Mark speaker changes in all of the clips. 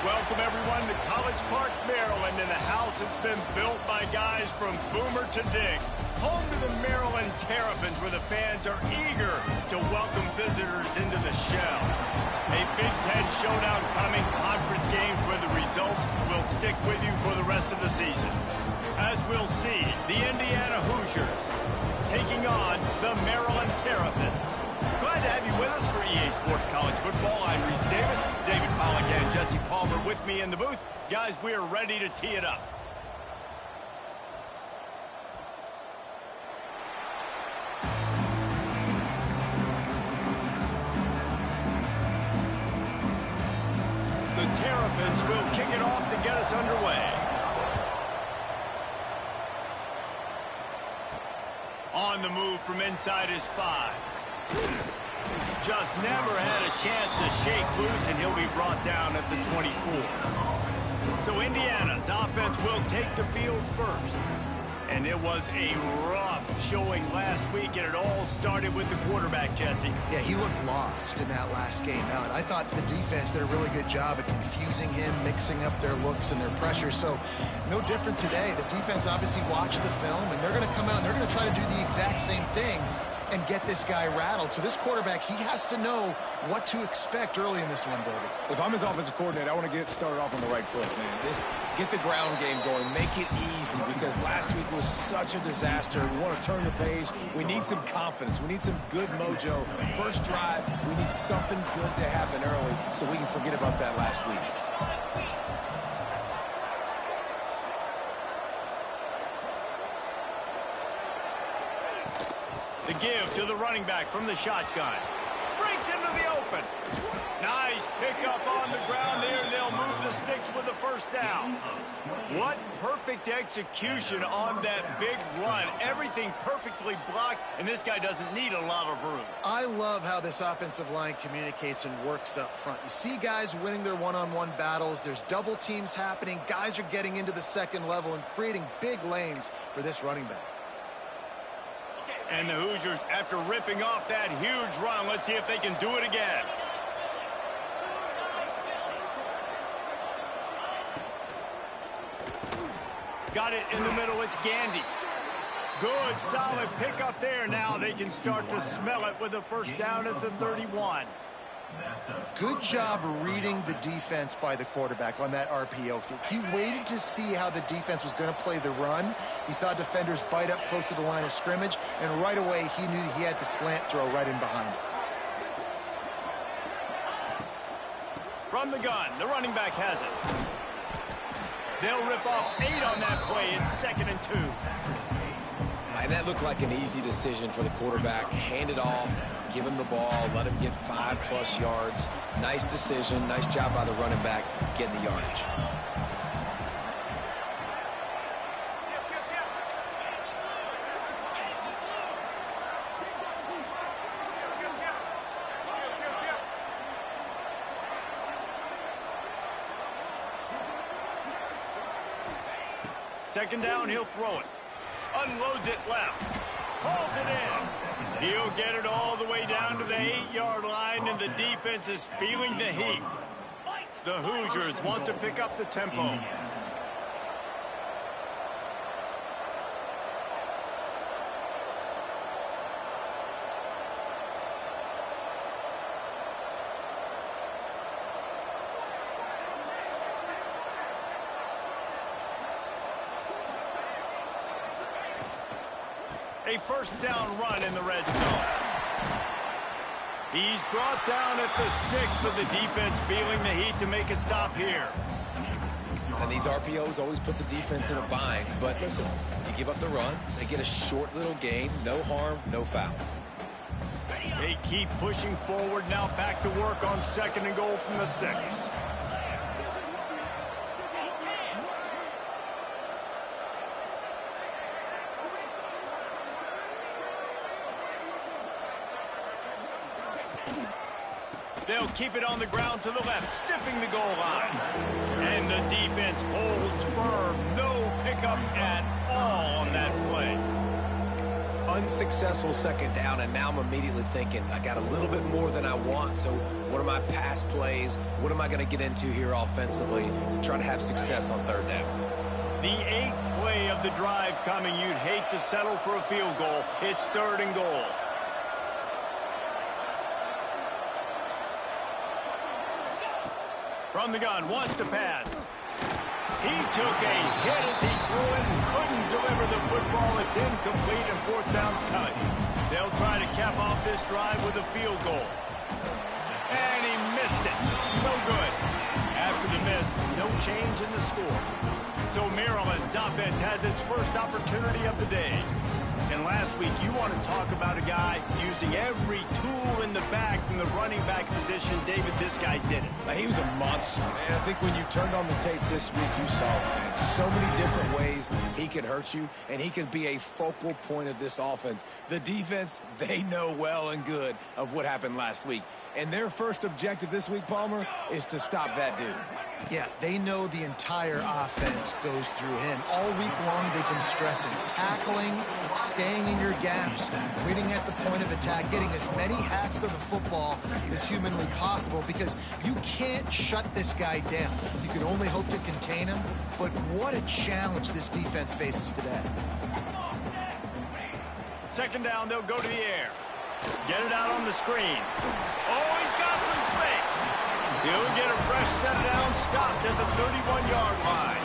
Speaker 1: Welcome, everyone, to College Park, Maryland, and the house has been built by guys from Boomer to Diggs. Home to the Maryland Terrapins, where the fans are eager to welcome visitors into the shell. A Big Ten showdown coming, conference games where the results will stick with you for the rest of the season. As we'll see, the Indiana Hoosiers taking on the Maryland Terrapins. Glad to have you with us for EA Sports College Football. I'm Reese Davis, David Pollack, and Jesse Palmer with me in the booth. Guys, we are ready to tee it up. The Terrapins will kick it off to get us underway. On the move from inside his 5. Just never had a chance to shake loose, and he'll be brought down at the 24. So Indiana's offense will take the field first. And it was a rough showing last week, and it all started with the quarterback, Jesse.
Speaker 2: Yeah, he looked lost in that last game. Now, I thought the defense did a really good job of confusing him, mixing up their looks and their pressure. So, no different today. The defense obviously watched the film, and they're going to come out and they're going to try to do the exact same thing and get this guy rattled. So this quarterback, he has to know what to expect early in this one, David.
Speaker 3: If I'm his offensive coordinator, I want to get started off on the right foot, man. Get the ground game going. Make it easy, because last week was such a disaster. We want to turn the page. We need some confidence. We need some good mojo. First drive, we need something good to happen early so we can forget about that last week.
Speaker 1: The give to the running back from the shotgun. Breaks into the open. Nice pickup on the ground there. They'll move the sticks with the first down. What perfect execution on that big run. Everything perfectly blocked, and this guy doesn't need a lot of room.
Speaker 2: I love how this offensive line communicates and works up front. You see guys winning their one-on-one battles. There's double teams happening. Guys are getting into the second level and creating big lanes for this running back.
Speaker 1: And the Hoosiers, after ripping off that huge run, let's see if they can do it again. Got it in the middle. It's Gandy. Good, solid pickup there. Now they can start to smell it with the first down at the 31.
Speaker 2: Good job reading the defense by the quarterback on that RPO feed. He waited to see how the defense was going to play the run. He saw defenders bite up close to the line of scrimmage, and right away he knew he had the slant throw right in behind it.
Speaker 1: From the gun, the running back has it. They'll rip off 8 on that play. It's 2nd and 2.
Speaker 4: And that looked like an easy decision for the quarterback. Hand it off, give him the ball, let him get 5+ yards. Nice decision, nice job by the running back getting the yardage.
Speaker 1: Second down, he'll throw it. Unloads it left. Hauls it in. He'll get it all the way down to the 8-yard line, and the defense is feeling the heat. The Hoosiers want to pick up the tempo. A first down run in the red zone. He's brought down at the 6, but the defense feeling the heat to make a stop here.
Speaker 4: And these RPOs always put the defense in a bind. But listen, you give up the run, they get a short little gain, no harm, no foul.
Speaker 1: They keep pushing forward, now back to work on 2nd and goal from the 6. They'll keep it on the ground to the left, stiffing the goal line. And the defense holds firm. No pickup at all on that play.
Speaker 4: unsuccessful second down, and now I'm immediately thinking, I got a little bit more than I want, so what are my pass plays? What am I going to get into here offensively to try to have success on third down?
Speaker 1: The 8th play of the drive coming. You'd hate to settle for a field goal. It's 3rd and goal. From the gun, wants to pass. He took a hit as he threw it and couldn't deliver the football. It's incomplete and 4th down's cut. They'll try to cap off this drive with a field goal. And he missed it. No good. After the miss, no change in the score. So Maryland's offense has its first opportunity of the day. And last week, you want to talk about a guy using every tool in the bag from the running back position. David, this guy did it.
Speaker 3: He was a monster. And I think when you turned on the tape this week, you saw it. So many different ways he could hurt you, and he could be a focal point of this offense. The defense, they know well and good of what happened last week. And their first objective this week, Palmer, is to stop that dude.
Speaker 2: Yeah, they know the entire offense goes through him. All week long, they've been stressing, tackling, staying in your gaps, waiting at the point of attack, getting as many hats to the football as humanly possible, because you can't shut this guy down. You can only hope to contain him, but what a challenge this defense faces today.
Speaker 1: 2nd down, they'll go to the air. Get it out on the screen. Oh, he's got some space. He'll get a fresh set down, stopped at the 31-yard line.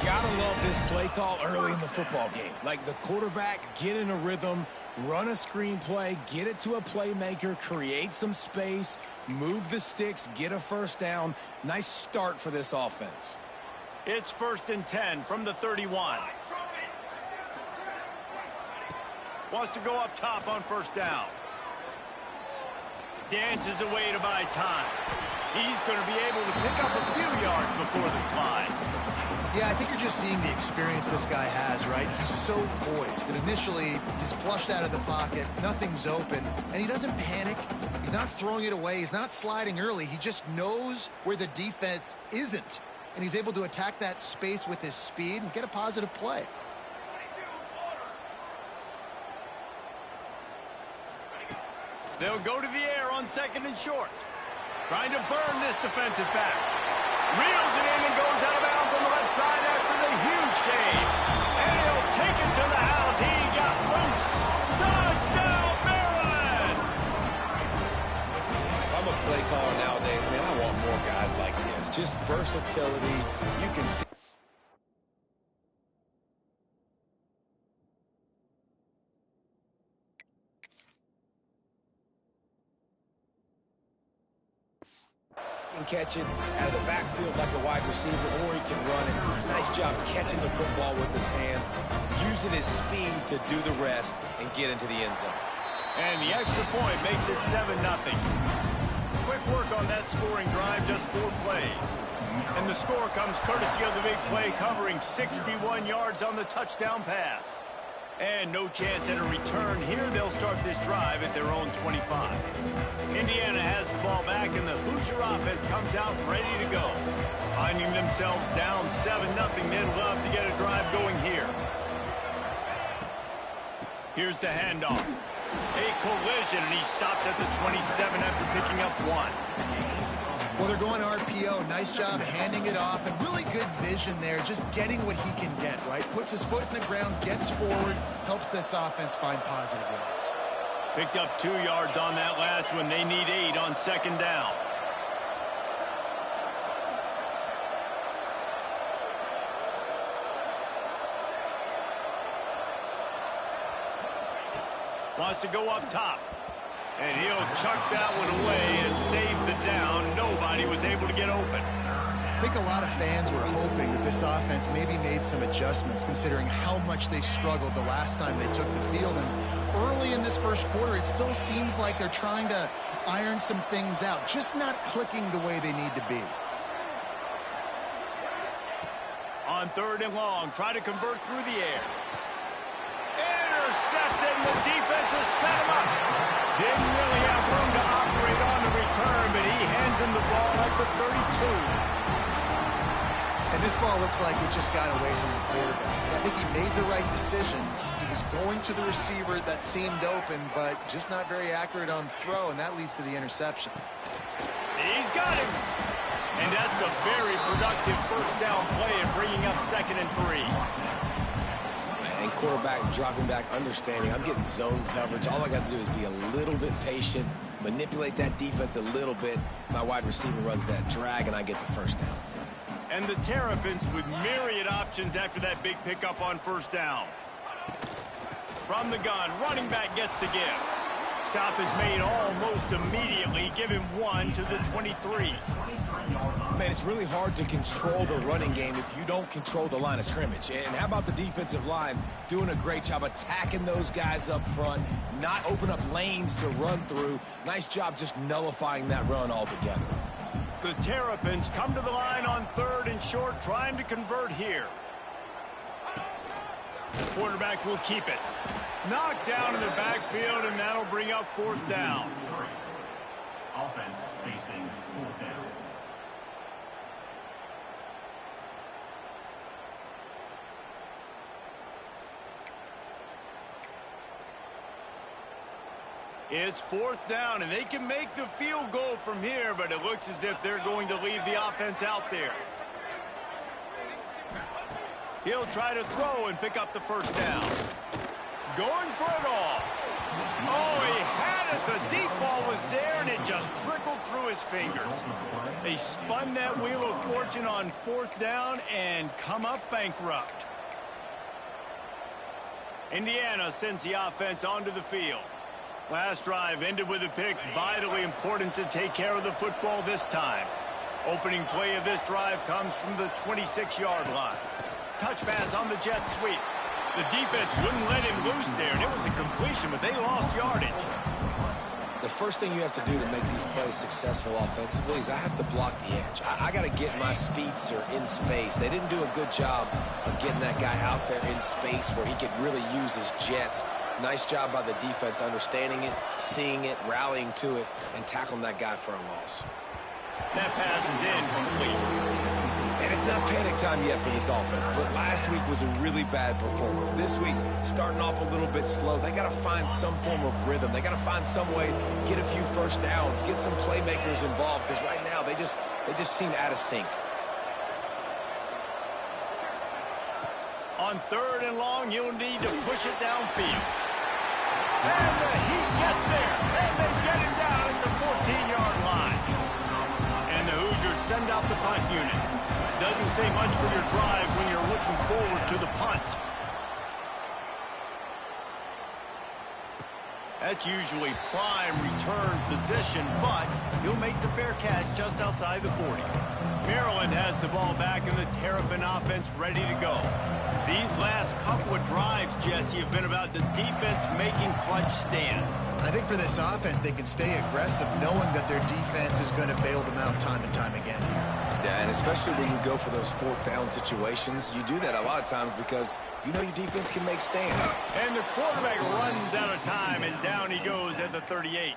Speaker 3: Gotta love this play call early in the football game. Like the quarterback, get in a rhythm, run a screen play, get it to a playmaker, create some space, move the sticks, get a 1st down. Nice start for this offense.
Speaker 1: It's 1st and 10 from the 31. Wants to go up top on 1st down. Dances away to buy time. He's going to be able to pick up a few yards before the slide.
Speaker 2: Yeah, I think you're just seeing the experience this guy has, right? He's so poised that initially he's flushed out of the pocket, nothing's open, and he doesn't panic. He's not throwing it away. He's not sliding early. He just knows where the defense isn't, and he's able to attack that space with his speed and get a positive play.
Speaker 1: They'll go to the air on 2nd and short. Trying to burn this defensive back. Reels it in and goes out of bounds on the left side after the huge gain. And he'll take it to the house. He got loose. Touchdown, Maryland!
Speaker 4: If I'm a play caller nowadays, man, I want more guys like this. Just versatility. You can see. Catch it out of the backfield like a wide receiver, or he can run it. Nice job catching the football with his hands, using his speed to do the rest and get into the end zone.
Speaker 1: And the extra point makes it 7-0. Quick work on that scoring drive, just 4 plays. And the score comes courtesy of the big play, covering 61 yards on the touchdown pass. And no chance at a return here. They'll start this drive at their own 25. Indiana has the ball back, and the Hoosier offense comes out ready to go. Finding themselves down 7-0, they'd love to get a drive going here. Here's the handoff. A collision, and he stopped at the 27 after picking up 1.
Speaker 2: Well, they're going RPO. Nice job handing it off, and really good vision there, just getting what he can get, right? Puts his foot in the ground, gets forward, helps this offense find positive yards.
Speaker 1: Picked up 2 yards on that last one. They need 8 on 2nd down. Wants to go up top. And he'll chuck that one away and save the down. Nobody was able to get open.
Speaker 2: I think a lot of fans were hoping that this offense maybe made some adjustments, considering how much they struggled the last time they took the field. And early in this first quarter, it still seems like they're trying to iron some things out, just not clicking the way they need to be.
Speaker 1: On 3rd and long, try to convert through the air. Intercepted, and the defense has set him up. Didn't really have room to operate on the return, but he hands him the ball at the 32.
Speaker 2: And this ball looks like it just got away from the quarterback. I think he made the right decision. He was going to the receiver that seemed open, but just not very accurate on the throw, and that leads to the interception.
Speaker 1: He's got him. And that's a very productive first down play and bringing up 2nd and 3.
Speaker 4: And quarterback dropping back, understanding I'm getting zone coverage. All I got to do is be a little bit patient, manipulate that defense a little bit. My wide receiver runs that drag, and I get the first down.
Speaker 1: And the Terrapins with myriad options after that big pickup on first down. From the gun, running back gets to give. Stop is made almost immediately. Give him 1 to the 23.
Speaker 3: Man, it's really hard to control the running game if you don't control the line of scrimmage. And how about the defensive line doing a great job attacking those guys up front, not open up lanes to run through. Nice job just nullifying that run altogether.
Speaker 1: The Terrapins come to the line on 3rd and short, trying to convert here. The quarterback will keep it. Knocked down in the backfield, and that'll bring up 4th down.
Speaker 5: Offense facing 4th down.
Speaker 1: It's 4th down, and they can make the field goal from here, but it looks as if they're going to leave the offense out there. He'll try to throw and pick up the first down. Going for it all. Oh, he had it. The deep ball was there, and it just trickled through his fingers. They spun that wheel of fortune on 4th down and come up bankrupt. Indiana sends the offense onto the field. Last drive ended with a pick. Vitally important to take care of the football this time. Opening play of this drive comes from the 26-yard line. Touch pass on the jet sweep. The defense wouldn't let him loose there, and it was a completion, but they lost yardage.
Speaker 4: The first thing you have to do to make these plays successful offensively is I have to block the edge. I got to get my speedster in space. They didn't do a good job of getting that guy out there in space where he could really use his jets. Nice job by the defense understanding it, seeing it, rallying to it, and tackling that guy for a loss.
Speaker 1: That pass is incomplete.
Speaker 3: And it's not panic time yet for this offense, but last week was a really bad performance. This week, starting off a little bit slow. They got to find some form of rhythm. They got to find some way, get a few first downs, get some playmakers involved, because right now they just seem out of sync.
Speaker 1: On 3rd and long, you'll need to push it downfield. And the Heat gets there, and they get him down at the 14-yard line. And the Hoosiers send out the punt unit. Doesn't say much for your drive when you're looking forward to the punt. That's usually prime return position, but he'll make the fair catch just outside the 40. Maryland has the ball back, and the Terrapin offense ready to go. These last couple of drives, Jesse, have been about the defense making clutch stand.
Speaker 2: I think for this offense, they can stay aggressive knowing that their defense is going to bail them out time and time again.
Speaker 3: Yeah, and especially when you go for those 4th down situations, you do that a lot of times because you know your defense can make stand.
Speaker 1: And the quarterback runs out of time, and down he goes at the 38.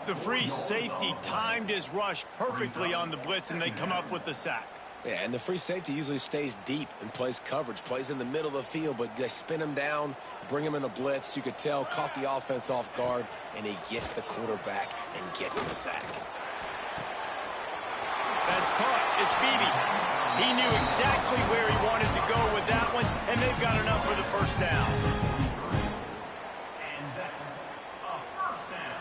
Speaker 1: The free safety timed his rush perfectly on the blitz, and they come up with the sack.
Speaker 4: Yeah, and the free safety usually stays deep and plays coverage, plays in the middle of the field, but they spin him down, bring him in a blitz. You could tell, caught the offense off guard, and he gets the quarterback and gets the sack.
Speaker 1: That's caught. It's Beebe. He knew exactly where he wanted to go with that one, and they've got enough for the first down.
Speaker 5: And that's a first down.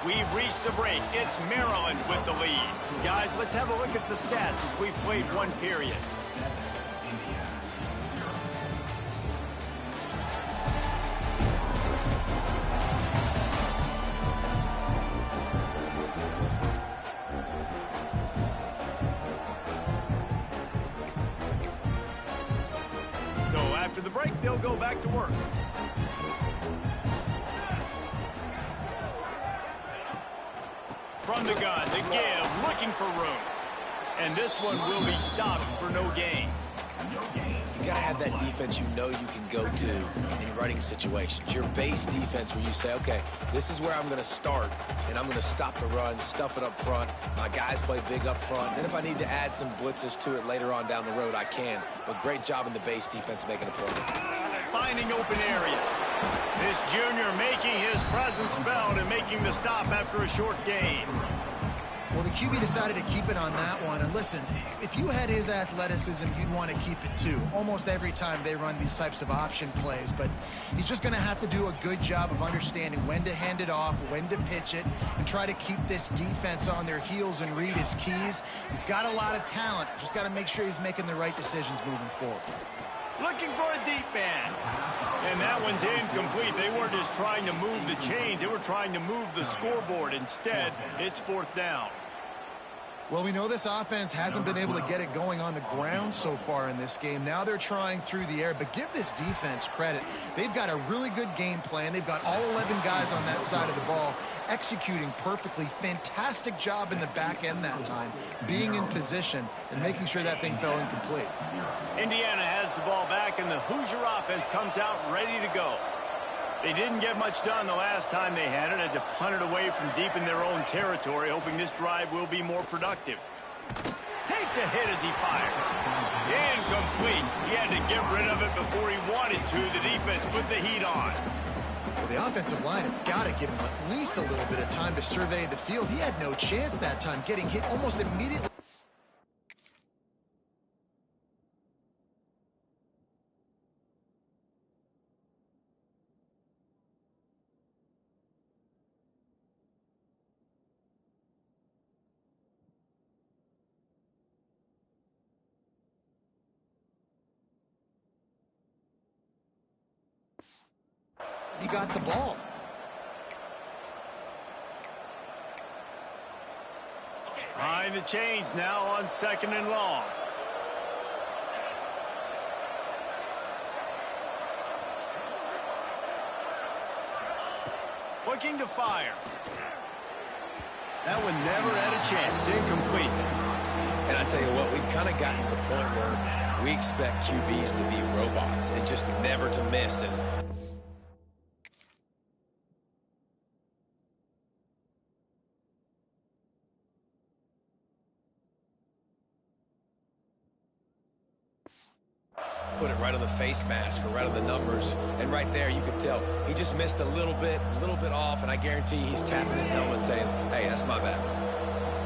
Speaker 1: We've reached the break. It's Maryland with the lead. Guys, let's have a look at the stats as we've played one period. So after the break, they'll go back to work. From the gun, the give, looking for room. And this one will be stopped for no gain.
Speaker 4: You got to have that defense you know you can go to in running situations. Your base defense where you say, okay, this is where I'm going to start, and I'm going to stop the run, stuff it up front. My guys play big up front. Then if I need to add some blitzes to it later on down the road, I can. But great job in the base defense making a play.
Speaker 1: Finding open areas. This junior making his presence felt and making the stop after a short gain.
Speaker 2: Well, the QB decided to keep it on that one. And listen, if you had his athleticism, you'd want to keep it too. Almost every time they run these types of option plays. But he's just going to have to do a good job of understanding when to hand it off, when to pitch it, and try to keep this defense on their heels and read his keys. He's got a lot of talent. Just got to make sure he's making the right decisions moving forward.
Speaker 1: Looking for a deep man. And that one's incomplete. They weren't just trying to move the chains. They were trying to move the scoreboard. Instead, it's 4th down.
Speaker 2: Well, we know this offense hasn't been able to get it going on the ground so far in this game. Now they're trying through the air, but give this defense credit. They've got a really good game plan. They've got all 11 guys on that side of the ball executing perfectly. Fantastic job in the back end that time, being in position and making sure that thing fell incomplete.
Speaker 1: Indiana has the ball back, and the Hoosier offense comes out ready to go. They didn't get much done the last time they had it. Had to punt it away from deep in their own territory, hoping this drive will be more productive. Takes a hit as he fires. Incomplete. He had to get rid of it before he wanted to. The defense put the heat on.
Speaker 2: Well, the offensive line has got to give him at least a little bit of time to survey the field. He had no chance that time, getting hit almost immediately. He got the ball.
Speaker 1: Behind the chains now on 2nd and long. Looking to fire. That one never had a chance. Incomplete.
Speaker 4: And I tell you what, we've kind of gotten to the point where we expect QBs to be robots and just never to miss. And put it right on the face mask or right on the numbers, and right there you could tell he just missed a little bit off, and I guarantee he's tapping his helmet saying, hey, that's my bad.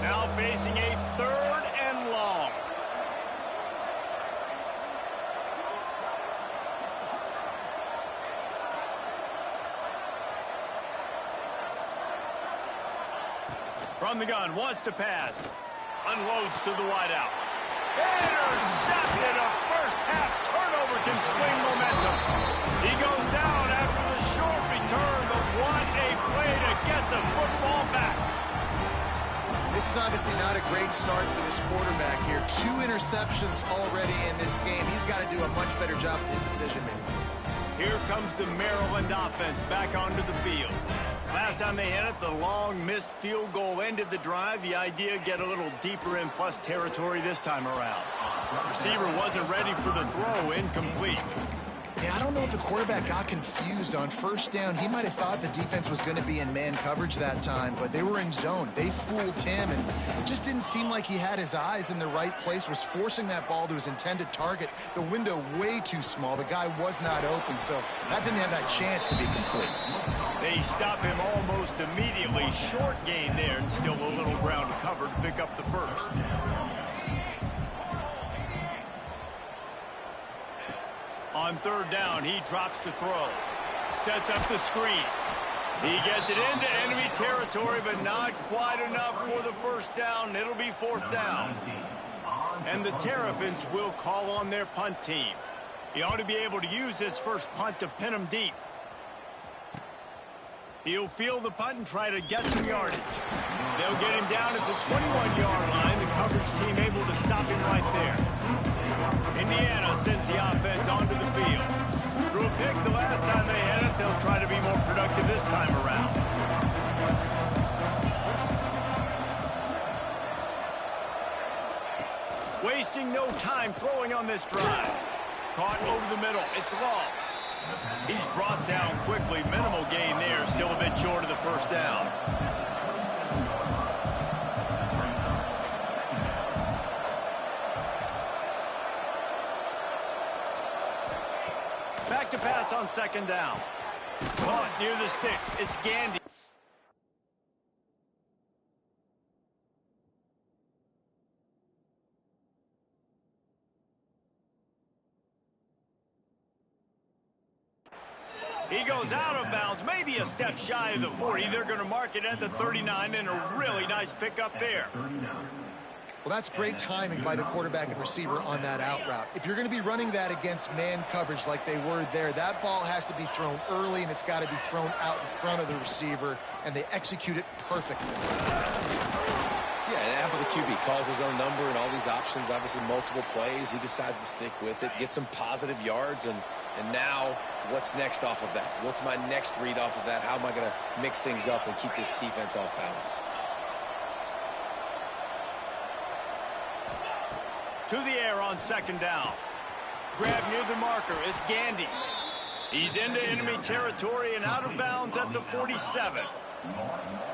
Speaker 1: Now facing a 3rd and long. From the gun, wants to pass. Unloads to the wideout. Intercepted. A first-half turnover can swing momentum. He goes down after the short return, but what a play to get the football back.
Speaker 2: This is obviously not a great start for this quarterback here. 2 interceptions already in this game. He's got to do a much better job with his decision-making.
Speaker 1: Here comes the Maryland offense back onto the field. Last time they had it, the long missed field goal ended the drive. The idea, get a little deeper in plus territory this time around. Receiver wasn't ready for the throw. Incomplete.
Speaker 2: Yeah, I don't know if the quarterback got confused on 1st down. He might have thought the defense was going to be in man coverage that time, but they were in zone. They fooled him, and it just didn't seem like he had his eyes in the right place, was forcing that ball to his intended target. The window way too small. The guy was not open, so that didn't have that chance to be complete.
Speaker 1: They stop him almost immediately. Short gain there, and still a little ground to cover to pick up the first. On 3rd down, he drops to throw. Sets up the screen. He gets it into enemy territory, but not quite enough for the first down. It'll be 4th down. And the Terrapins will call on their punt team. He ought to be able to use this first punt to pin him deep. He'll field the punt and try to get some yardage. They'll get him down at the 21-yard line. The coverage team able to stop him right there. Indiana sends the offense onto the field. Threw a pick the last time they had it. They'll try to be more productive this time around. Wasting no time throwing on this drive. Caught over the middle. It's long. He's brought down quickly. Minimal gain there. Still a bit short of the first down. Back to pass on second down. Caught near the sticks. It's Gandy. He goes out of bounds, maybe a step shy of the 40. They're going to mark it at the 39, and a really nice pickup there.
Speaker 2: Well, that's great timing by the quarterback and receiver on that out route. If you're going to be running that against man coverage like they were there, that ball has to be thrown early, and it's got to be thrown out in front of the receiver, and they execute it perfectly.
Speaker 4: Yeah, and how about the QB? Calls his own number and all these options, obviously multiple plays. He decides to stick with it, get some positive yards, and now what's next off of that? What's my next read off of that? How am I going to mix things up and keep this defense off balance?
Speaker 1: To the air on second down. Grab near the marker. It's Gandy. He's into enemy territory and out of bounds at the 47.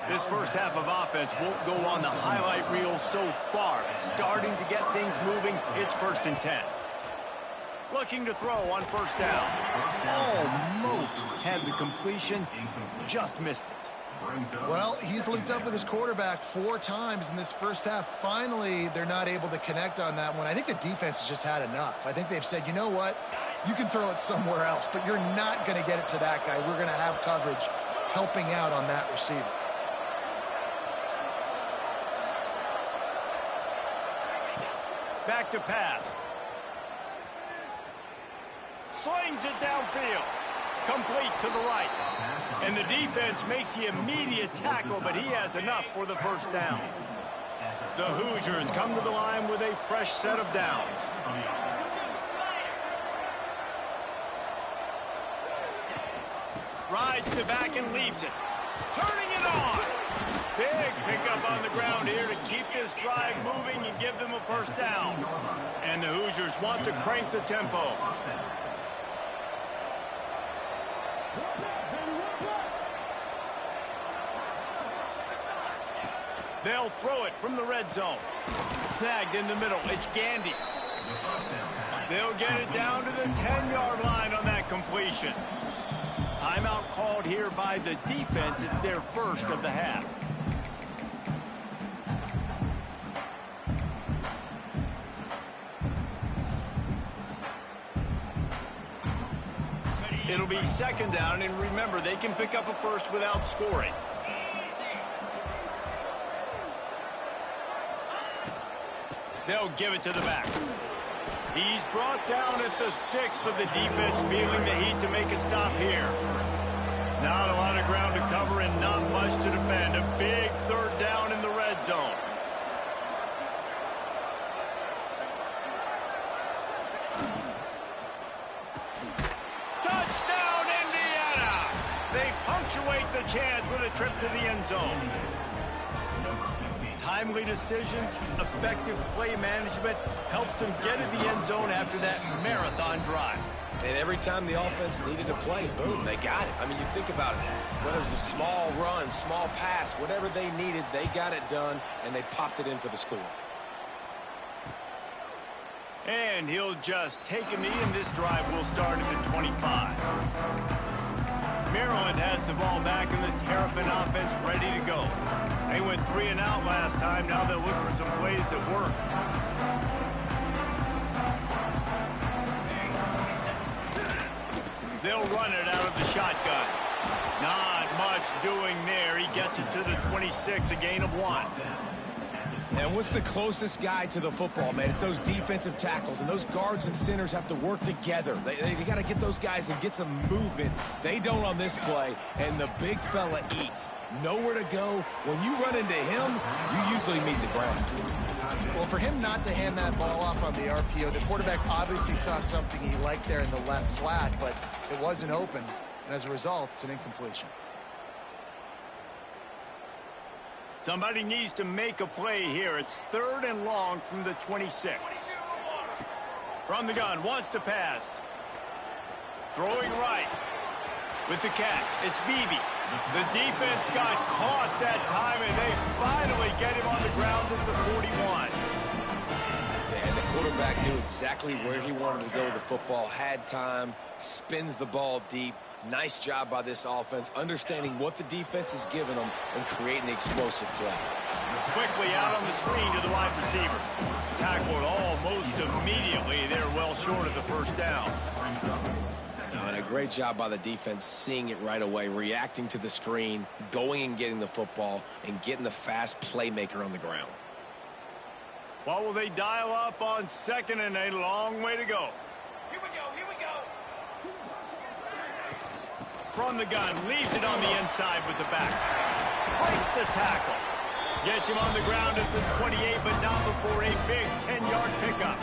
Speaker 1: This first half of offense won't go on the highlight reel so far. Starting to get things moving. It's 1st and 10. Looking to throw on first down. Almost had the completion. Just missed it.
Speaker 2: Well, he's linked up with his quarterback 4 times in this first half. Finally, they're not able to connect on that one. I think the defense has just had enough. I think they've said, you know what? You can throw it somewhere else, but you're not going to get it to that guy. We're going to have coverage helping out on that receiver.
Speaker 1: Back to pass. Slings it downfield. Complete to the right. And the defense makes the immediate tackle, but he has enough for the first down. The Hoosiers come to the line with a fresh set of downs. Rides to back and leaves it. Turning it on. Big pickup on the ground here to keep this drive moving and give them a first down. And the Hoosiers want to crank the tempo. They'll throw it from the red zone. Snagged in the middle. It's Gandy. They'll get it down to the 10-yard line on that completion. Timeout called here by the defense. It's their first of the half. It'll be second down, and remember, they can pick up a first without scoring. They'll give it to the back. He's brought down at the 6, but the defense feeling the heat to make a stop here. Not a lot of ground to cover and not much to defend. A big third down in the red zone. Touchdown, Indiana! They punctuate the chance with a trip to the end zone. Timely decisions, effective play management helps them get to the end zone after that marathon drive.
Speaker 4: And every time the offense needed to play, boom, they got it. I mean, you think about it. Whether it was a small run, small pass, whatever they needed, they got it done, and they popped it in for the score.
Speaker 1: And he'll just take a knee, and this drive will start at the 25. Maryland has the ball back, and the Terrapin offense ready to go. They went 3 and out last time. Now they'll look for some plays that work. They'll run it out of the shotgun. Not much doing there. He gets it to the 26, a gain of 1.
Speaker 3: And what's the closest guy to the football, man? It's those defensive tackles, and those guards and centers have to work together. They got to get those guys and get some movement. They don't on this play, and the big fella eats. Nowhere to go. When you run into him, you usually meet the ground.
Speaker 2: Well, for him not to hand that ball off on the RPO, the quarterback obviously saw something he liked there in the left flat, but it wasn't open, and as a result, it's an incompletion.
Speaker 1: Somebody needs to make a play here. It's 3rd and long from the 26. From the gun, wants to pass. Throwing right. With the catch, it's Beebe. The defense got caught that time, and they finally get him on the ground at the 41.
Speaker 4: And the quarterback knew exactly where he wanted to go with the football, had time, spins the ball deep. Nice job by this offense, understanding what the defense is giving them and creating the explosive play.
Speaker 1: Quickly out on the screen to the wide receiver. Tackled almost immediately. They're well short of the first down.
Speaker 4: And a great job by the defense, seeing it right away, reacting to the screen, going and getting the football, and getting the fast playmaker on the ground.
Speaker 1: What will they dial up on 2nd and a long way to go?
Speaker 5: Here we go, here we go.
Speaker 1: From the gun, leaves it on the inside with the back. Breaks the tackle. Gets him on the ground at the 28, but not before a big 10-yard pickup.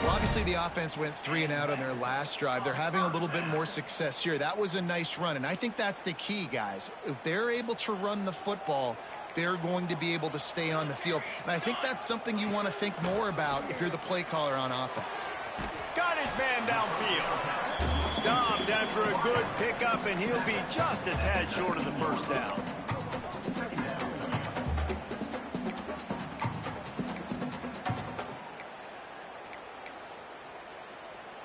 Speaker 2: Well, obviously the offense went 3 and out on their last drive. They're having a little bit more success here. That was a nice run, and I think that's the key, guys. If they're able to run the football, they're going to be able to stay on the field. And I think that's something you want to think more about if you're the play caller on offense.
Speaker 1: Got his man downfield. Stopped after a good pickup, and he'll be just a tad short of the first down.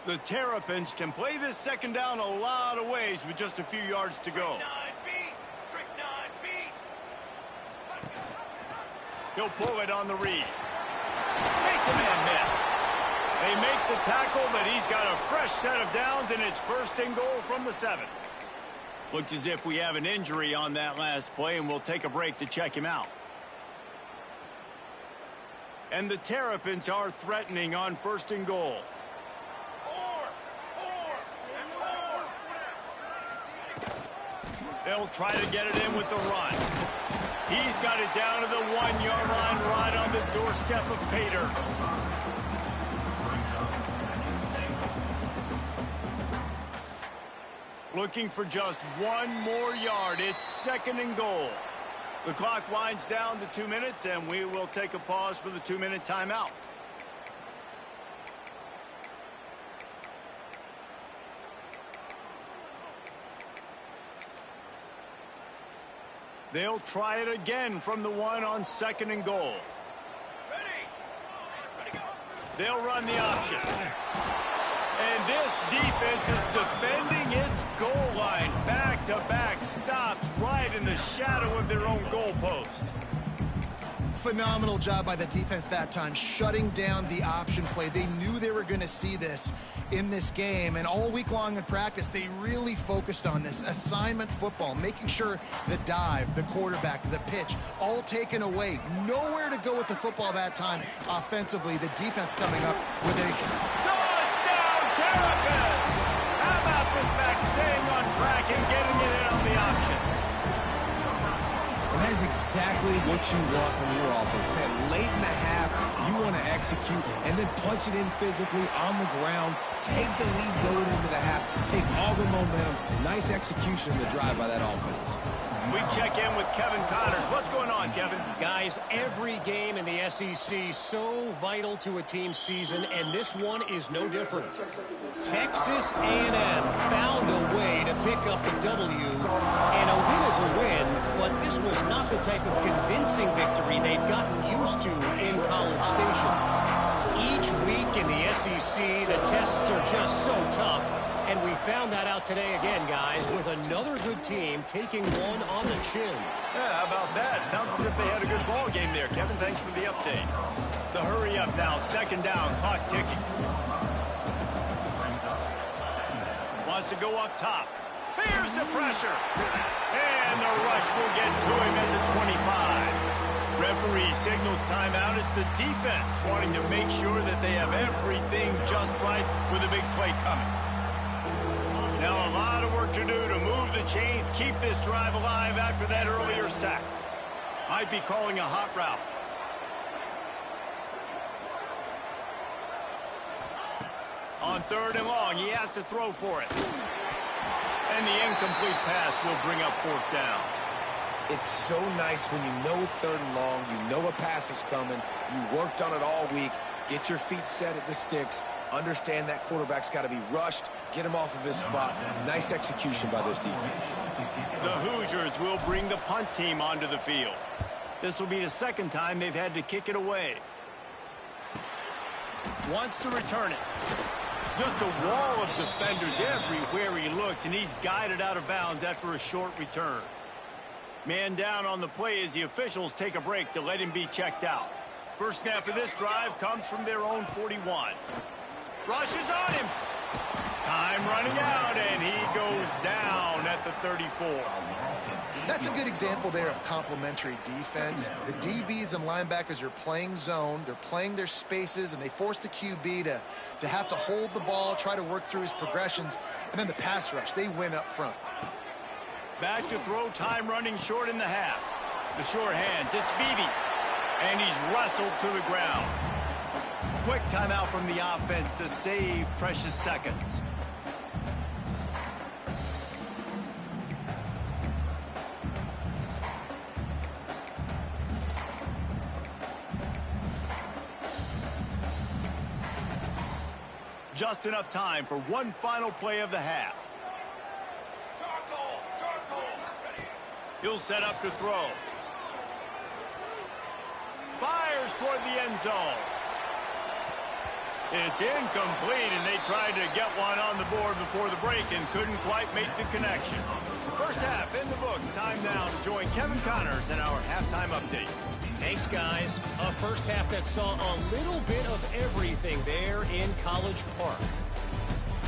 Speaker 1: The Terrapins can play this 2nd down a lot of ways with just a few yards to go. He'll pull it on the read. Makes a man miss. They make the tackle, but he's got a fresh set of downs, and it's 1st and goal from the 7. Looks as if we have an injury on that last play, and we'll take a break to check him out. And the Terrapins are threatening on 1st and goal. They'll try to get it in with the run. He's got it down to the 1-yard line right on the doorstep of Pater. Looking for just 1 more yard. It's 2nd and goal. The clock winds down to 2 minutes, and we will take a pause for the 2-minute timeout. They'll try it again from the 1 on 2nd and goal. They'll run the option. And this defense is defending its goal line. Back-to-back stops right in the shadow of their own goalpost.
Speaker 2: Phenomenal job by the defense that time, shutting down the option play. They knew they were going to see this in this game, and all week long in practice, they really focused on this assignment football, making sure the dive, the quarterback, the pitch, all taken away. Nowhere to go with the football that time offensively. The defense coming up with a
Speaker 1: touchdown, Terrapins! How about this back staying on track and getting it in on the option?
Speaker 3: And that is exactly what you want from your offense, man. Late in the half, you want to execute and then punch it in physically on the ground, take the lead going into the half, take all the momentum. Nice execution in the drive by that offense.
Speaker 1: We check in with Kevin Connors. What's going on, Kevin?
Speaker 6: Guys, every game in the SEC so vital to a team's season, and this one is no different. Texas A&M found a way to pick up the W, and a win is a win, but this was not the type of convincing victory they've gotten used to in College Station. Each week in the SEC, the tests are just so tough, and we found that out today again, guys, with another good team taking one on the chin.
Speaker 1: Yeah, how about that? Sounds as if they had a good ball game there. Kevin, thanks for the update. The hurry up now, 2nd down, clock ticking. Wants to go up top. Here's the pressure. And the rush will get to him at the 25. Referee signals timeout. It's the defense wanting to make sure that they have everything just right with a big play coming. Now a lot of work to do to move the chains, keep this drive alive after that earlier sack. Might be calling a hot route. On 3rd and long, he has to throw for it. And the incomplete pass will bring up 4th down.
Speaker 3: It's so nice when you know it's 3rd and long, you know a pass is coming, you worked on it all week, get your feet set at the sticks, understand that quarterback's got to be rushed, get him off of his spot. Nice execution by this defense.
Speaker 1: The Hoosiers will bring the punt team onto the field. This will be the 2nd time they've had to kick it away. Wants to return it. Just a wall of defenders everywhere he looks, and he's guided out of bounds after a short return. Man down on the play as the officials take a break to let him be checked out. First snap of this drive comes from their own 41. Rushes on him. Time running out, and he goes down at the 34.
Speaker 2: That's a good example there of complementary defense. The DBs and linebackers are playing zone. They're playing their spaces, and they force the QB to have to hold the ball, try to work through his progressions, and then the pass rush, they win up front.
Speaker 1: Back to throw, time running short in the half. The short hands, it's Beebe, and he's wrestled to the ground. Quick timeout from the offense to save precious seconds. Just enough time for one final play of the half. He'll set up to throw. Fires toward the end zone. It's incomplete, and they tried to get one on the board before the break and couldn't quite make the connection. First half in the books. Time now to join Kevin Connors in our halftime update.
Speaker 6: Thanks, guys. A first half that saw a little bit of everything there in College Park.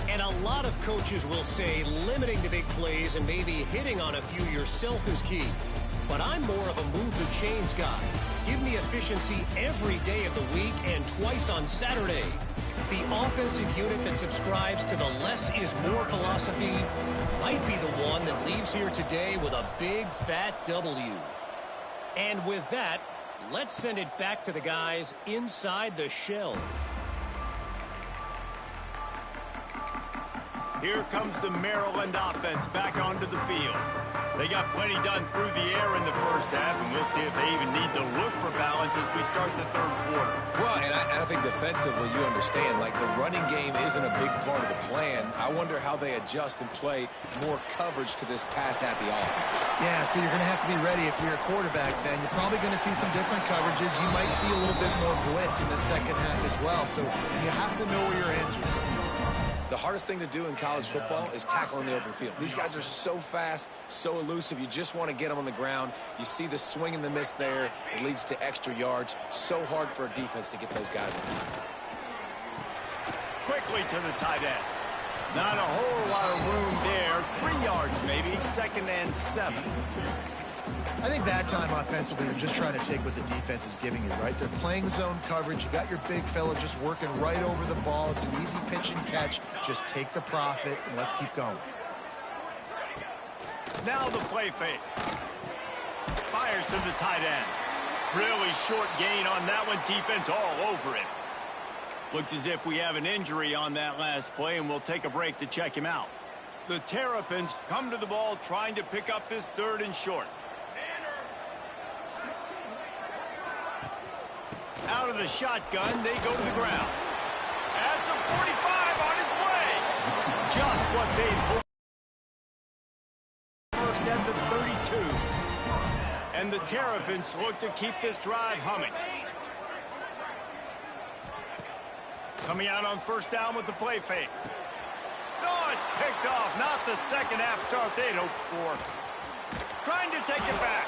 Speaker 6: And a lot of coaches will say limiting the big plays and maybe hitting on a few yourself is key. But I'm more of a move the chains guy. Give me efficiency every day of the week and twice on Saturday. The offensive unit that subscribes to the less is more philosophy might be the one that leaves here today with a big fat W. And with that, let's send it back to the guys inside the shell.
Speaker 1: Here comes the Maryland offense back onto the field. They got plenty done through the air in the first half, and we'll see if they even need to look for balance as we start the 3rd quarter.
Speaker 3: Well, and I think defensively you understand, like the running game isn't a big part of the plan. I wonder how they adjust and play more coverage to this pass-happy offense.
Speaker 2: Yeah, so you're going to have to be ready if you're a quarterback then. You're probably going to see some different coverages. You might see a little bit more blitz in the 2nd half as well, so you have to know where your answers are.
Speaker 3: The hardest thing to do in college football is tackle in the open field. These guys are so fast, so elusive. You just want to get them on the ground. You see the swing and the miss there. It leads to extra yards. So hard for a defense to get those guys in.
Speaker 1: Quickly to the tight end. Not a whole lot of room there. 3 yards maybe. 2nd and 7.
Speaker 2: I think that time offensively, you're just trying to take what the defense is giving you, right? They're playing zone coverage. You got your big fella just working right over the ball. It's an easy pitch and catch. Just take the profit, and let's keep going.
Speaker 1: Now the play fake. Fires to the tight end. Really short gain on that one. Defense all over it. Looks as if we have an injury on that last play, and we'll take a break to check him out. The Terrapins come to the ball trying to pick up this 3rd and short. Out of the shotgun, they go to the ground. At the 45 on its way. Just what they'd hoped. First at the 32. And the Terrapins look to keep this drive humming. Coming out on 1st down with the play fake. No, it's picked off. Not the 2nd half start they'd hoped for. Trying to take it back.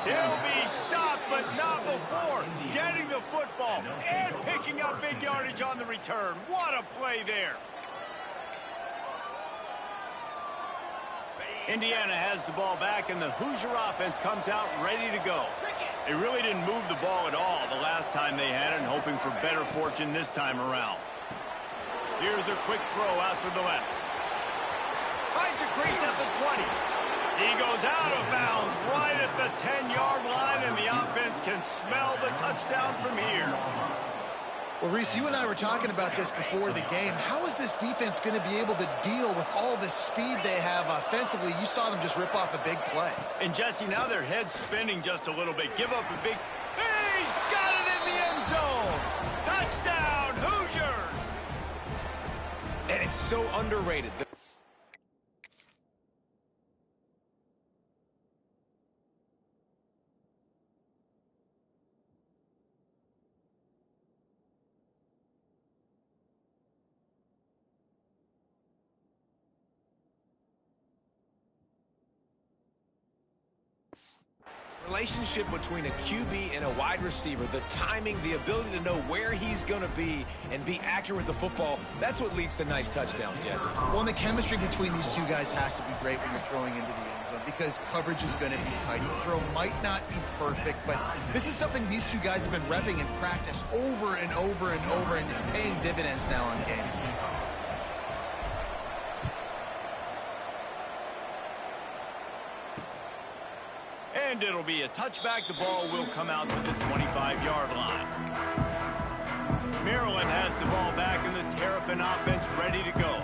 Speaker 1: He'll be stopped, but not before getting the football and picking up big yardage on the return. What a play there. Indiana has the ball back, and the Hoosier offense comes out ready to go. They really didn't move the ball at all the last time they had it, and hoping for better fortune this time around. Here's a quick throw out to the left. Finds a crease at the 20. He goes out of bounds right at the 10-yard line, and the offense can smell the touchdown from here.
Speaker 2: Well, Reese, you and I were talking about this before the game. How is this defense going to be able to deal with all the speed they have offensively? You saw them just rip off a big play.
Speaker 1: And, Jesse, now their head's spinning just a little bit. Give up a big... He's got it in the end zone! Touchdown, Hoosiers!
Speaker 3: And it's so underrated. Relationship between a QB and a wide receiver, the timing, the ability to know where he's going to be and be accurate with the football, that's what leads to nice touchdowns, Jesse.
Speaker 2: Well, and the chemistry between these two guys has to be great when you're throwing into the end zone because coverage is going to be tight. The throw might not be perfect, but this is something these two guys have been repping in practice over and over and over, and it's paying dividends now on game.
Speaker 1: And it'll be a touchback. The ball will come out to the 25-yard line. Maryland has the ball back and the Terrapin offense ready to go.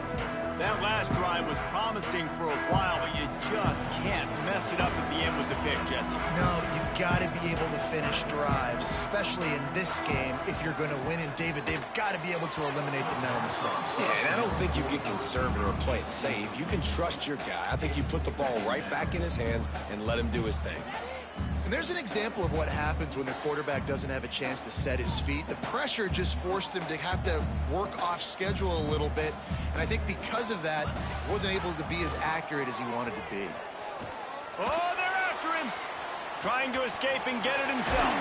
Speaker 1: That last drive was promising for a while, but you just can't mess it up at the end with the pick, Jesse.
Speaker 2: No, you've got to be able to finish drives, especially in this game if you're going to win. And, David, they've got to be able to eliminate the mental mistakes.
Speaker 3: Yeah, and I don't think you get conservative or play it safe. You can trust your guy. I think you put the ball right back in his hands and let him do his thing.
Speaker 2: And there's an example of what happens when the quarterback doesn't have a chance to set his feet. The pressure just forced him to have to work off schedule a little bit. And I think because of that, wasn't able to be as accurate as he wanted to be.
Speaker 1: Oh, they're after him. Trying to escape and get it himself.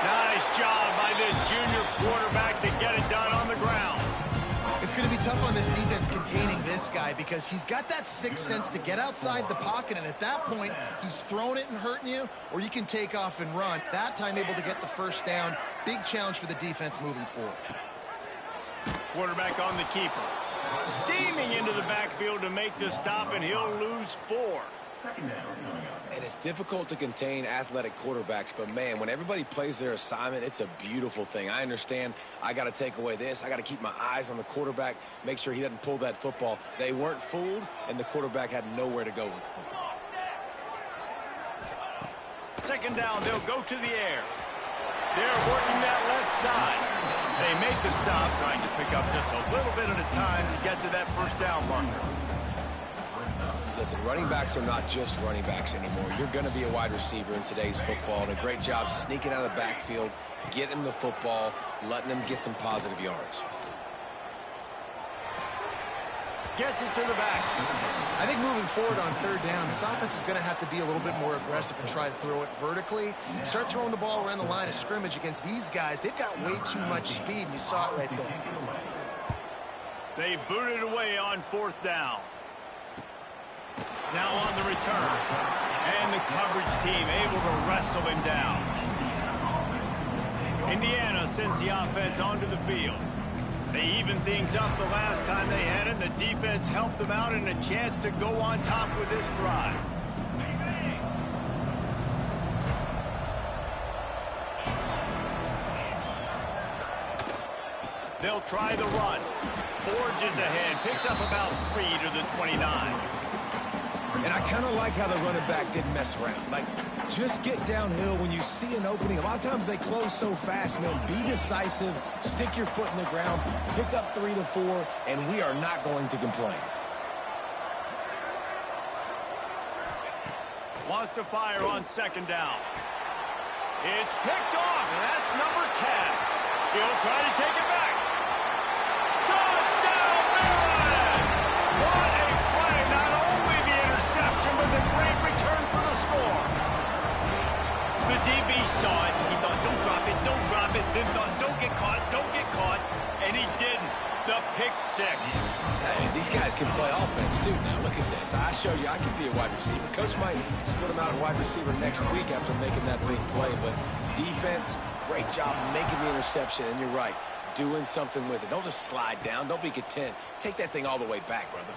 Speaker 1: Nice job by this junior quarterback to get it done on the ground.
Speaker 2: It's going to be tough on this defense containing this guy because he's got that sixth sense to get outside the pocket, and at that point, he's throwing it and hurting you, or you can take off and run. That time able to get the first down. Big challenge for the defense moving forward.
Speaker 1: Quarterback on the keeper. Steaming into the backfield to make the stop, and he'll lose 4.
Speaker 3: And it's difficult to contain athletic quarterbacks, but, man, when everybody plays their assignment, it's a beautiful thing. I understand I got to take away this. I got to keep my eyes on the quarterback, make sure he doesn't pull that football. They weren't fooled, and the quarterback had nowhere to go with the football.
Speaker 1: Second down, they'll go to the air. They're working that left side. They make the stop, trying to pick up just a little bit at a time to get to that first down marker.
Speaker 3: Listen, running backs are not just running backs anymore. You're going to be a wide receiver in today's football, and a great job sneaking out of the backfield, getting the football, letting them get some positive yards.
Speaker 1: Gets it to the back.
Speaker 2: I think moving forward on third down, this offense is going to have to be a little bit more aggressive and try to throw it vertically. Start throwing the ball around the line of scrimmage against these guys. They've got way too much speed, and you saw it right there.
Speaker 1: They booted away on fourth down. Now on the return. And the coverage team able to wrestle him down. Indiana sends the offense onto the field. They even things up the last time they had it. The defense helped them out and a chance to go on top with this drive. They'll try the run. Forges ahead. Picks up about 3 to the 29.
Speaker 3: And I kind of like how the running back didn't mess around. Like, just get downhill when you see an opening. A lot of times they close so fast, man. Be decisive, stick your foot in the ground, pick up 3 to 4, and we are not going to complain.
Speaker 1: Wants to fire on second down. It's picked off, and that's number 10. He'll try to take it back. Touchdown, Maryland! What a play! Not only the interception, but the great return for the score. The DB saw it. He thought, don't drop it. Then thought, don't get caught. And he didn't. The pick six.
Speaker 3: Hey, these guys can play offense, too. Now, look at this. I showed you I could be a wide receiver. Coach might split him out at wide receiver next week after making that big play. But defense, great job making the interception. And you're right, doing something with it. Don't just slide down. Don't be content. Take that thing all the way back, brother.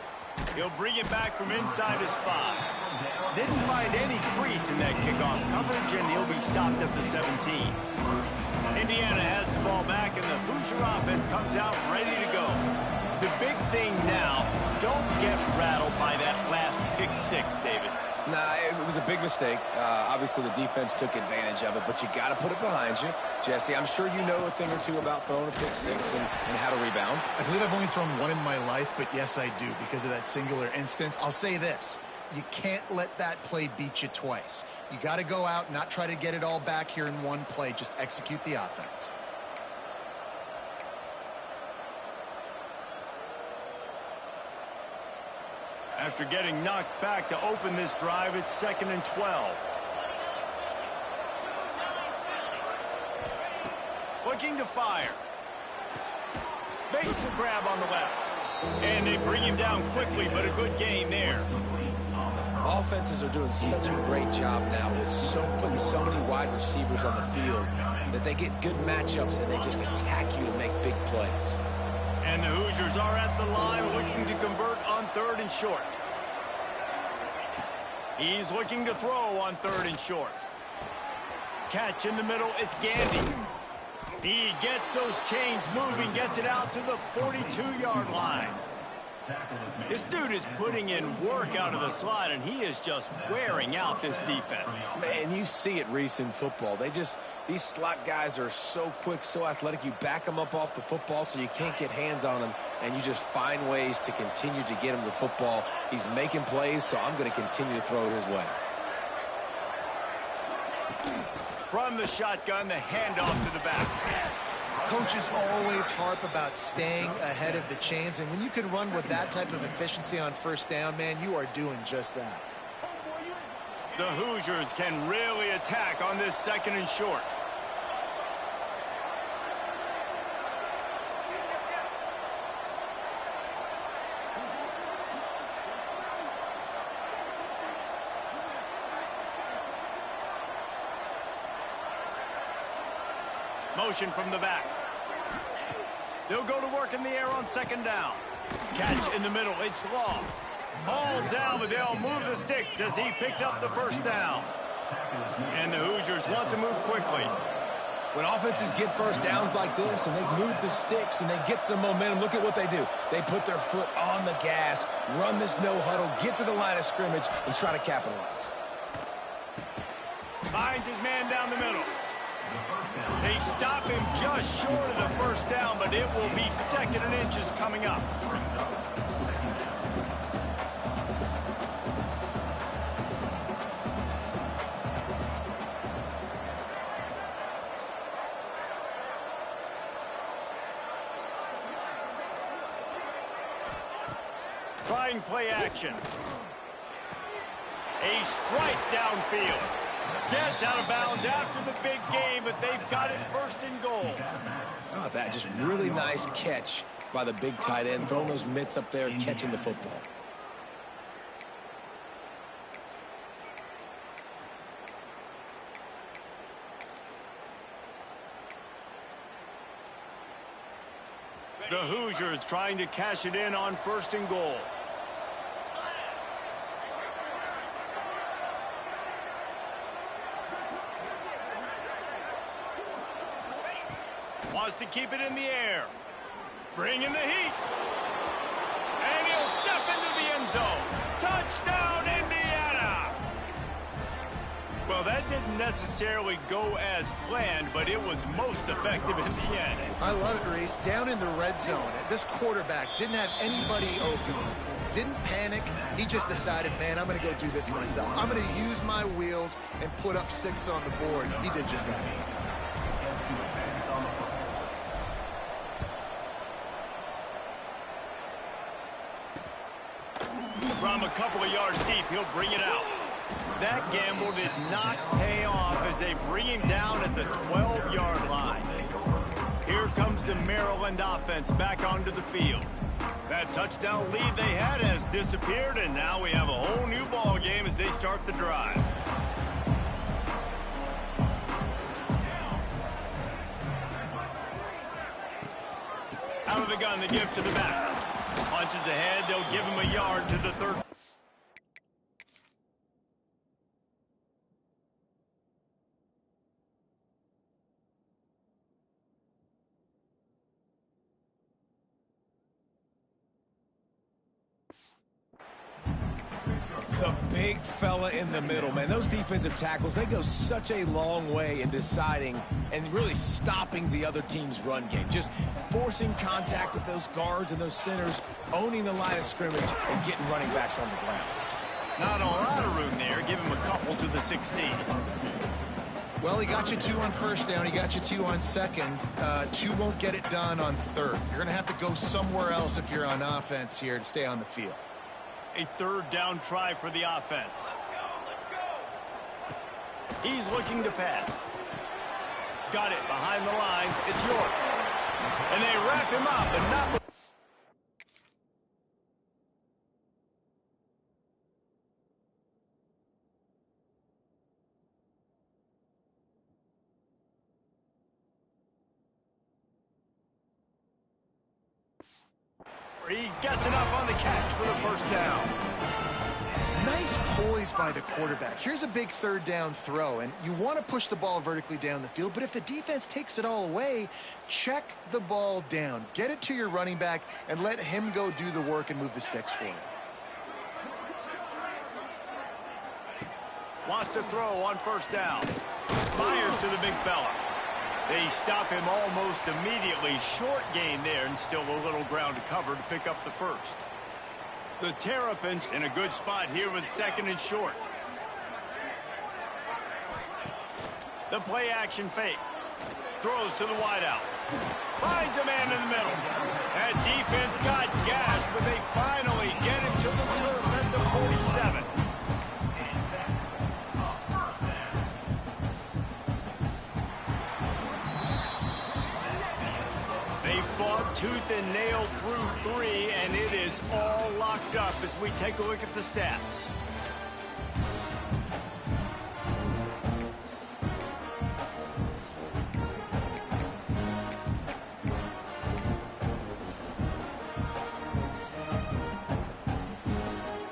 Speaker 1: He'll bring it back from inside his 5. Didn't find any crease in that kickoff coverage, and he'll be stopped at the 17. Indiana has the ball back, and the Hoosier offense comes out ready to go. The big thing now, don't get rattled by that last pick six, David.
Speaker 4: Nah, it was a big mistake. Obviously, the defense took advantage of it, but you got to put it behind you. Jesse, I'm sure you know a thing or two about throwing a pick six and how to rebound.
Speaker 2: I believe I've only thrown one in my life, but yes, I do because of that singular instance. I'll say this. You can't let that play beat you twice. You got to go out and not try to get it all back here in one play. Just execute the offense.
Speaker 1: After getting knocked back to open this drive, it's 2nd and 12. Looking to fire. Makes the grab on the left. And they bring him down quickly, but a good gain there.
Speaker 4: Offenses are doing such a great job now with putting so many wide receivers on the field that they get good matchups and they just attack you to make big plays.
Speaker 1: And the Hoosiers are at the line looking to convert on 3rd and short. He's looking to throw on 3rd and short. Catch in the middle, it's Gandy. He gets those chains moving, gets it out to the 42-yard line. This dude is putting in work out of the slot, and he is just wearing out this defense.
Speaker 4: Man, you see it, Reese, in football. These slot guys are so quick, so athletic. You back them up off the football so you can't get hands on them, and you just find ways to continue to get him the football. He's making plays, so I'm going to continue to throw it his way.
Speaker 1: From the shotgun, the handoff to the back.
Speaker 2: Coaches always harp about staying ahead of the chains, and when you can run with that type of efficiency on 1st down, man, you are doing just that.
Speaker 1: The Hoosiers can really attack on this 2nd and short. Motion from the back. They'll go to work in the air on 2nd down. Catch in the middle. It's Law. Ball down, but they'll move the sticks as he picks up the 1st down. And the Hoosiers want to move quickly.
Speaker 4: When offenses get 1st downs like this and they move the sticks and they get some momentum, look at what they do. They put their foot on the gas, run this no huddle, get to the line of scrimmage, and try to capitalize.
Speaker 1: Finds his man down the middle. They stop him just short of the 1st down, but it will be 2nd and inches coming up. Trying play action. A strike downfield. Gets out of bounds after the big game, but they've got it 1st and goal.
Speaker 4: How about that? Just really nice catch by the big tight end, throwing those mitts up there and catching the football.
Speaker 1: The Hoosiers trying to cash it in on 1st and goal. Wants to keep it in the air. Bring in the heat. And he'll step into the end zone. Touchdown, Indiana! Well, that didn't necessarily go as planned, but it was most effective in the end.
Speaker 2: I love it, Reese. Down in the red zone, this quarterback didn't have anybody open. Didn't panic. He just decided, man, I'm going to go do this myself. I'm going to use my wheels and put up 6 on the board. He did just that.
Speaker 1: From a couple of yards deep, he'll bring it out. That gamble did not pay off as they bring him down at the 12-yard line. Here comes the Maryland offense back onto the field. That touchdown lead they had has disappeared, and now we have a whole new ball game as they start the drive. Out of the gun, they give to the back. Punches ahead, they'll give him a yard to the 3rd.
Speaker 3: The big fella in the middle, man. Those defensive tackles, they go such a long way in deciding and really stopping the other team's run game. Just forcing contact with those guards and those centers, owning the line of scrimmage, and getting running backs on the ground.
Speaker 1: Not a lot of room there. Give him a couple to the 16.
Speaker 2: Well, he got you 2 on first down. He got you 2 on second. 2 won't get it done on third. You're going to have to go somewhere else if you're on offense here to stay on the field.
Speaker 1: A third down try for the offense. He's looking to pass. Got it behind the line. It's York. And they wrap him up, but not... He gets enough on the catch for the first down.
Speaker 2: Nice poise by the quarterback. Here's a big third down throw, and you want to push the ball vertically down the field, but if the defense takes it all away, check the ball down. Get it to your running back and let him go do the work and move the sticks for you.
Speaker 1: Wants to throw on first down. Fires to the big fella. They stop him almost immediately. Short gain there, and still a little ground to cover to pick up the first. The Terrapins in a good spot here with second and short. The play action fake. Throws to the wideout. Finds a man in the middle. That defense got gashed, but they finally get him to the turf at the 47. They fought tooth and nail through 3, and it is all locked up as we take a look at the stats.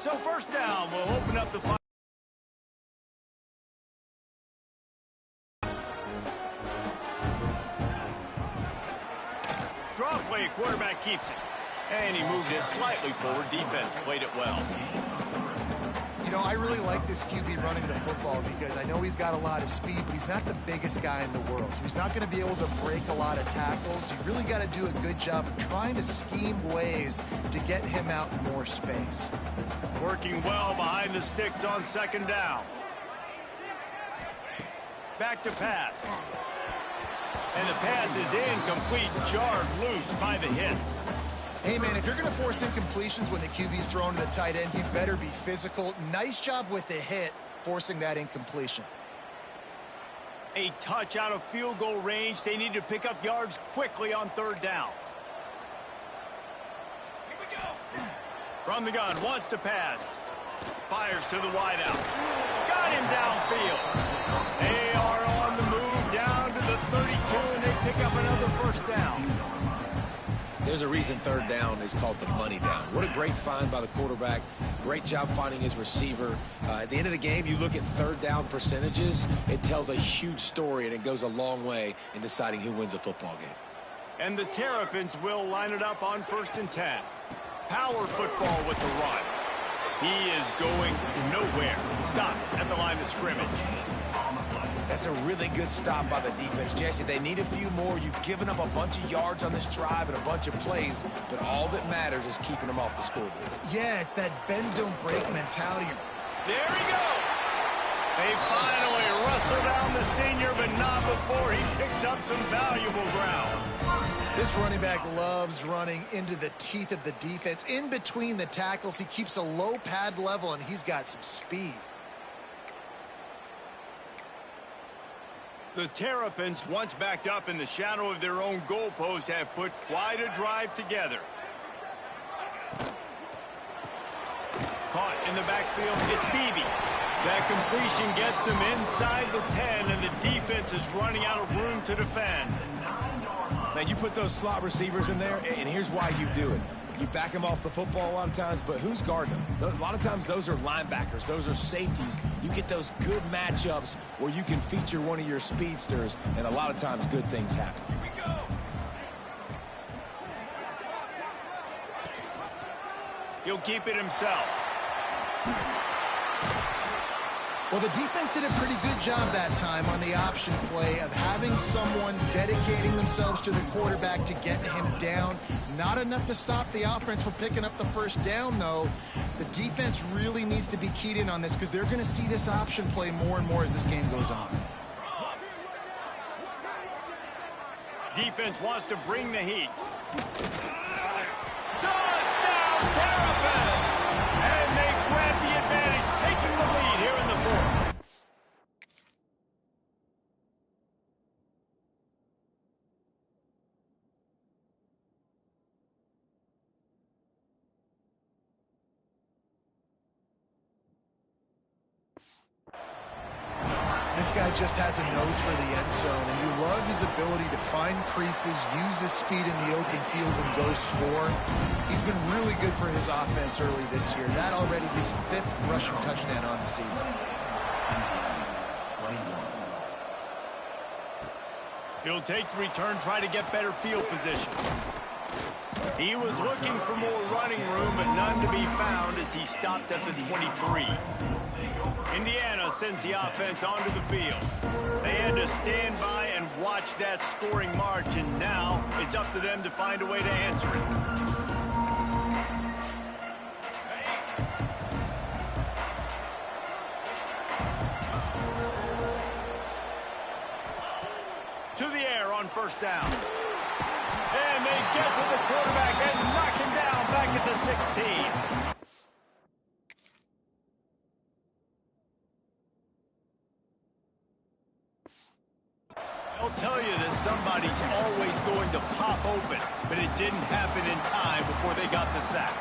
Speaker 1: So first down, we'll open up the fire. Draw play, quarterback keeps it. And he moved it slightly forward. Defense played it well.
Speaker 2: You know, I really like this QB running the football because I know he's got a lot of speed, but he's not the biggest guy in the world. So he's not going to be able to break a lot of tackles. You really got to do a good job of trying to scheme ways to get him out in more space.
Speaker 1: Working well behind the sticks on second down. Back to pass. And the pass is incomplete, jarred loose by the hit.
Speaker 2: Hey, man, if you're going to force incompletions when the QB's thrown to the tight end, you better be physical. Nice job with the hit, forcing that incompletion.
Speaker 1: A touch out of field goal range. They need to pick up yards quickly on third down.
Speaker 5: Here we go.
Speaker 1: From the gun, wants to pass. Fires to the wideout. Got him downfield. They are on the move down to the 32, and they pick up another first down.
Speaker 4: There's a reason third down is called the money down. What a great find by the quarterback. Great job finding his receiver. At the end of the game, you look at third down percentages. It tells a huge story, and it goes a long way in deciding who wins a football game.
Speaker 1: And the Terrapins will line it up on 1st and 10. Power football with the run. He is going nowhere. Stop at the line of scrimmage.
Speaker 3: That's a really good stop by the defense, Jesse. They need a few more. You've given up a bunch of yards on this drive and a bunch of plays, but all that matters is keeping them off the scoreboard.
Speaker 2: Yeah, it's that bend, don't break mentality.
Speaker 1: There he goes. They finally wrestle down the senior, but not before he picks up some valuable ground.
Speaker 2: This running back loves running into the teeth of the defense. In between the tackles, he keeps a low pad level, and he's got some speed.
Speaker 1: The Terrapins, once backed up in the shadow of their own goalpost, have put quite a drive together. Caught in the backfield, it's Beebe. That completion gets them inside the 10, and the defense is running out of room to defend.
Speaker 3: Now, you put those slot receivers in there, and here's why you do it. You back them off the football a lot of times, but who's guarding them? A lot of times those are linebackers. Those are safeties. You get those good matchups where you can feature one of your speedsters, and a lot of times good things happen.
Speaker 5: Here we go.
Speaker 1: He'll keep it himself.
Speaker 2: Well, the defense did a pretty good job that time on the option play of having someone dedicating themselves to the quarterback to get him down. Not enough to stop the offense from picking up the first down, though. The defense really needs to be keyed in on this because they're going to see this option play more and more as this game goes on.
Speaker 1: Defense wants to bring the heat. Touchdown, Terrapins! And they grab the advantage, taking the lead here in the fourth.
Speaker 2: This guy just has a nose for the end zone, and you love his ability to find creases, use his speed in the open field, and go score. He's been really good for his offense early this year. That already his 5th rushing touchdown on the season.
Speaker 1: He'll take the return, try to get better field position. He was looking for more running room, but none to be found as he stopped at the 23. Indiana sends the offense onto the field. They had to stand by and watch that scoring march, and now it's up to them to find a way to answer it. To the air on first down. And they get to the quarterback and knock him down back at the 16. I'll tell you that somebody's always going to pop open, but it didn't happen in time before they got the sack.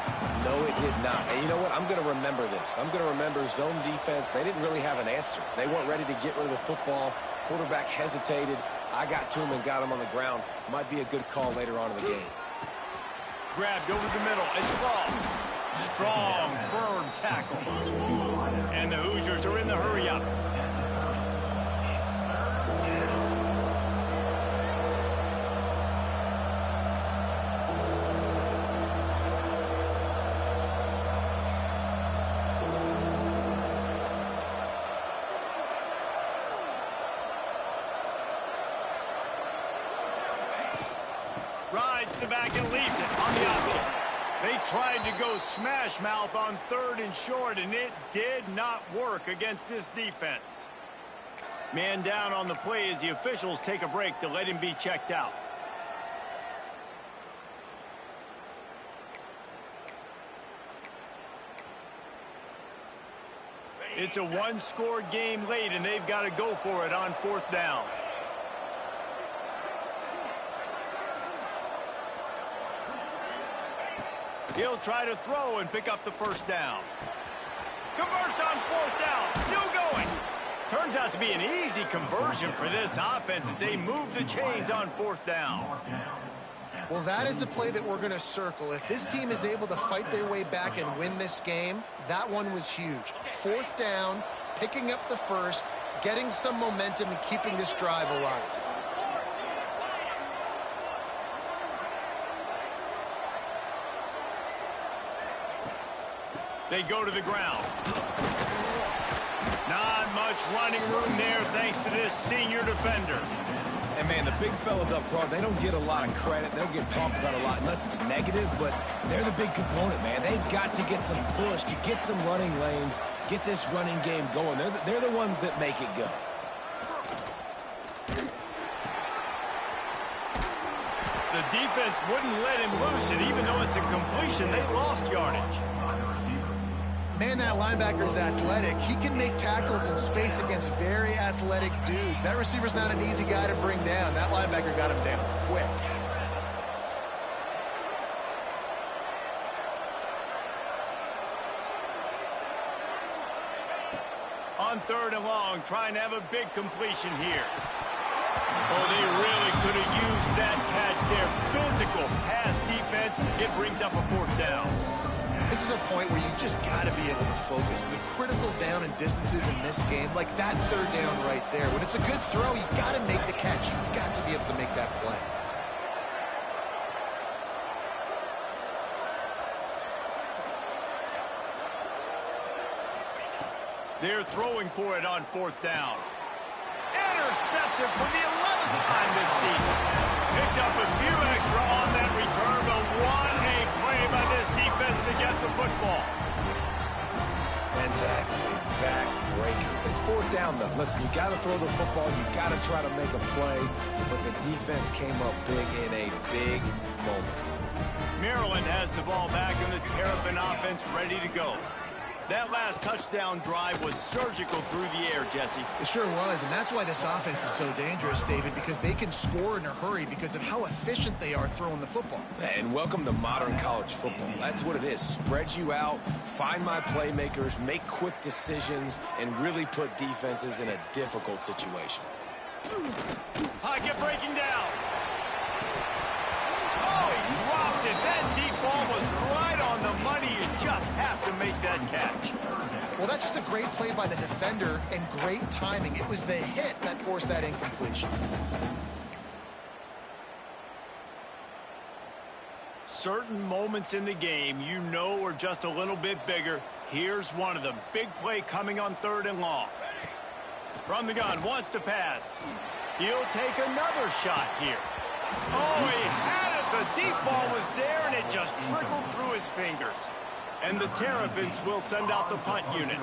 Speaker 4: No, it did not. And you know what? I'm going to remember this. I'm going to remember zone defense. They didn't really have an answer. They weren't ready to get rid of the football. Quarterback hesitated. I got to him and got him on the ground. Might be a good call later on in the game.
Speaker 1: Grabbed over the middle. It's ball. Strong, firm tackle. And the Hoosiers are in the hurry-up. Rides the back and leaves it on the option. They tried to go smash mouth on 3rd and short, and it did not work against this defense. Man down on the play as the officials take a break to let him be checked out. It's a one-score game late, and they've got to go for it on 4th down. He'll try to throw and pick up the first down. Converts on 4th down. Still going. Turns out to be an easy conversion for this offense as they move the chains on 4th down.
Speaker 2: Well, that is a play that we're going to circle. If this team is able to fight their way back and win this game, that one was huge. 4th down, picking up the first, getting some momentum and keeping this drive alive.
Speaker 1: They go to the ground. Not much running room there thanks to this senior defender.
Speaker 3: And, man, the big fellas up front, they don't get a lot of credit. They'll get talked about a lot unless it's negative, but they're the big component, man. They've got to get some push, to get some running lanes, get this running game going. They're the ones that make it go.
Speaker 1: The defense wouldn't let him loose, and even though it's a completion, they lost yardage.
Speaker 2: Man, that linebacker is athletic. He can make tackles in space against very athletic dudes. That receiver's not an easy guy to bring down. That linebacker got him down quick.
Speaker 1: On 3rd and long, trying to have a big completion here. Oh, they really could have used that catch there. Physical pass defense. It brings up a 4th down.
Speaker 2: This is a point where you just got to be able to focus. The critical down and distances in this game, like that 3rd down right there. When it's a good throw, you got to make the catch. You've got to be able to make that play.
Speaker 1: They're throwing for it on 4th down. Intercepted for the 11th time this season. Picked up a few extra on that return, but what a play by this defense to get the football.
Speaker 3: And that's a backbreaker. It's 4th down, though. Listen, you got to throw the football. You got to try to make a play. But the defense came up big in a big moment.
Speaker 1: Maryland has the ball back and the Terrapin offense ready to go. That last touchdown drive was surgical through the air, Jesse.
Speaker 2: It sure was, and that's why this offense is so dangerous, David, because they can score in a hurry because of how efficient they are throwing the football.
Speaker 3: And welcome to modern college football. That's what it is. Spread you out, find my playmakers, make quick decisions, and really put defenses in a difficult situation.
Speaker 1: Pocket breaking down. Oh, he dropped it. That deep ball was right on the money. You just have to make that catch.
Speaker 2: Well, that's just a great play by the defender and great timing. It was the hit that forced that incompletion.
Speaker 1: Certain moments in the game you know are just a little bit bigger. Here's one of them. Big play coming on 3rd and long. From the gun, wants to pass. He'll take another shot here. Oh, he had it. The deep ball was there, and it just trickled through his fingers. And the Terrapins will send out the punt unit.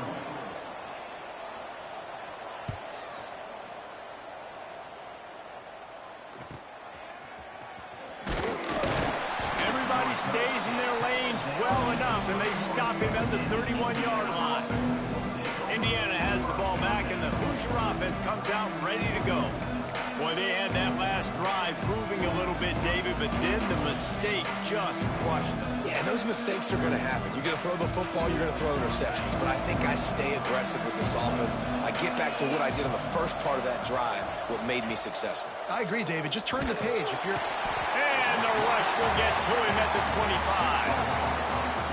Speaker 1: Everybody stays in their lanes well enough, and they stop him at the 31-yard line. Indiana has the ball back, and the Hoosier offense comes out ready to go. Boy, they had that last drive moving a little bit, David, but then the mistake just crushed them.
Speaker 3: Yeah, those mistakes are going to happen. You're going to throw the football, you're going to throw interceptions. But I think I stay aggressive with this offense. I get back to what I did on the first part of that drive, what made me successful.
Speaker 2: I agree, David. Just turn the page.
Speaker 1: And the rush will get to him at the 25.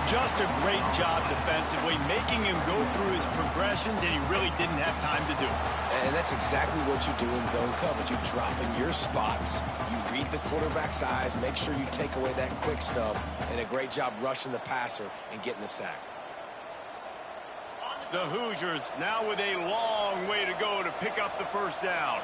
Speaker 1: Just a great job defensively, making him go through his progressions, and he really didn't have time to do it.
Speaker 3: And that's exactly what you do in zone coverage. You drop in your spots, you read the quarterback's eyes, make sure you take away that quick stub, and a great job rushing the passer and getting the sack.
Speaker 1: The Hoosiers now with a long way to go to pick up the 1st down.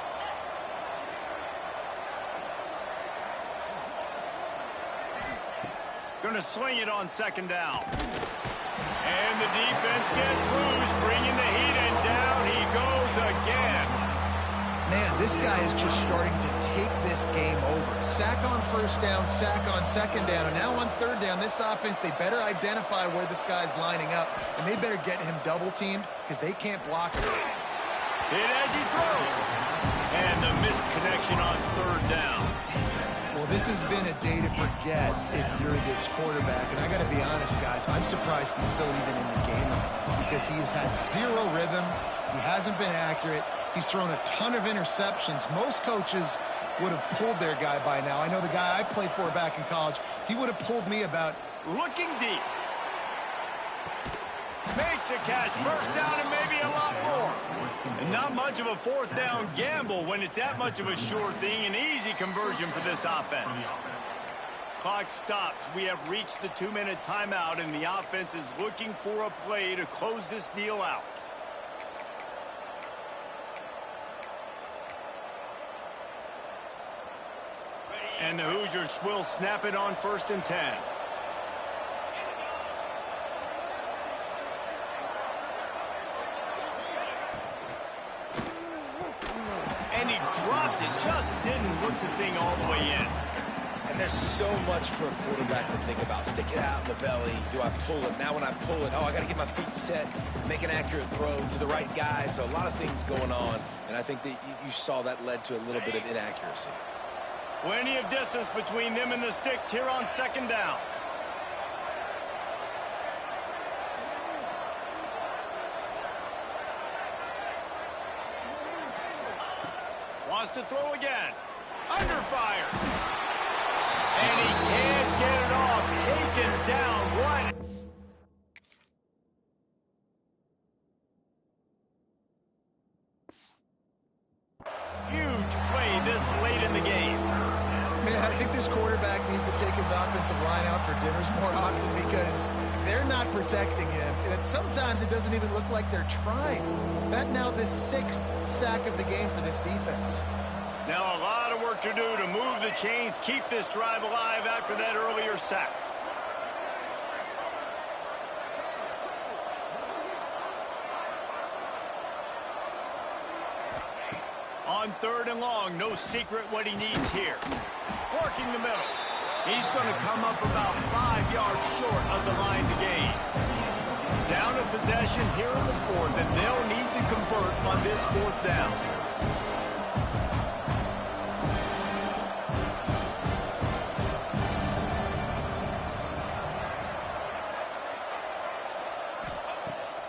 Speaker 1: Going to sling it on 2nd down. And the defense gets loose, bringing the heat, and down he goes again.
Speaker 2: Man, this guy is just starting to take this game over. Sack on 1st down, sack on 2nd down, and now on 3rd down, this offense, they better identify where this guy's lining up, and they better get him double-teamed because they can't block him.
Speaker 1: Hit as he throws. And the misconnection on 3rd down.
Speaker 2: Well, this has been a day to forget if you're this quarterback. And I got to be honest, guys, I'm surprised he's still even in the game because he's had zero rhythm. He hasn't been accurate. He's thrown a ton of interceptions. Most coaches would have pulled their guy by now. I know the guy I played for back in college, he would have pulled me about.
Speaker 1: Looking deep. Makes a catch. 1st down and maybe a lot more. And not much of a 4th down gamble when it's that much of a sure thing. An easy conversion for this offense. Clock stops. We have reached the 2-minute timeout, and the offense is looking for a play to close this deal out. And the Hoosiers will snap it on 1st and 10. And he dropped it, just didn't look the thing all the way in.
Speaker 3: And there's so much for a quarterback to think about. Stick it out in the belly. Do I pull it? Now when I pull it, oh, I got to get my feet set, make an accurate throw to the right guy. So a lot of things going on, and I think that you saw that led to a little bit of inaccuracy.
Speaker 1: Plenty of distance between them and the sticks here on 2nd down. Wants to throw again. Under fire. And he can't get it off. Taken down. What? Huge play this late in the game.
Speaker 2: Man, I think this quarterback needs to take his offensive line out for dinners more often because they're not protecting him. And sometimes it doesn't even look like they're trying. That now the 6th sack of the game for this defense.
Speaker 1: Now a lot of work to do to move the chains, keep this drive alive after that earlier sack. On 3rd and long, no secret what he needs here. Working the middle. He's going to come up about 5 yards short of the line to gain. Down a possession here in the 4th, and they'll need to convert on this 4th down.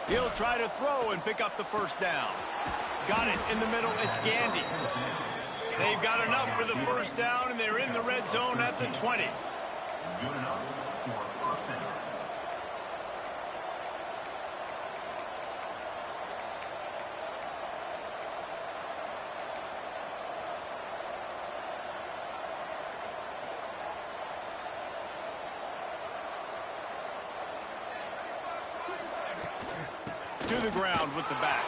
Speaker 1: He'll try to throw and pick up the 1st down. Got it in the middle. It's Gandy. They've got enough for the 1st down, and they're in the red zone at the 20.
Speaker 5: Good enough for 1st down.
Speaker 1: To the ground with the back.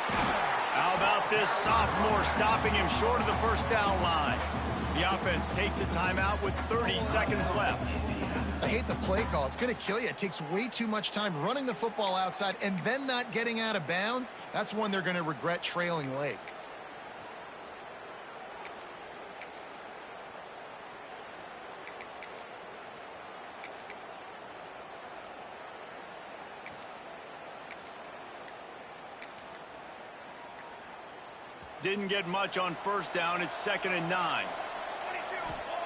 Speaker 1: How about this sophomore stopping him short of the 1st down line? The offense takes a timeout with 30 seconds left.
Speaker 2: I hate the play call. It's going to kill you. It takes way too much time running the football outside and then not getting out of bounds. That's one they're going to regret trailing late.
Speaker 1: Didn't get much on 1st down. It's 2nd and 9.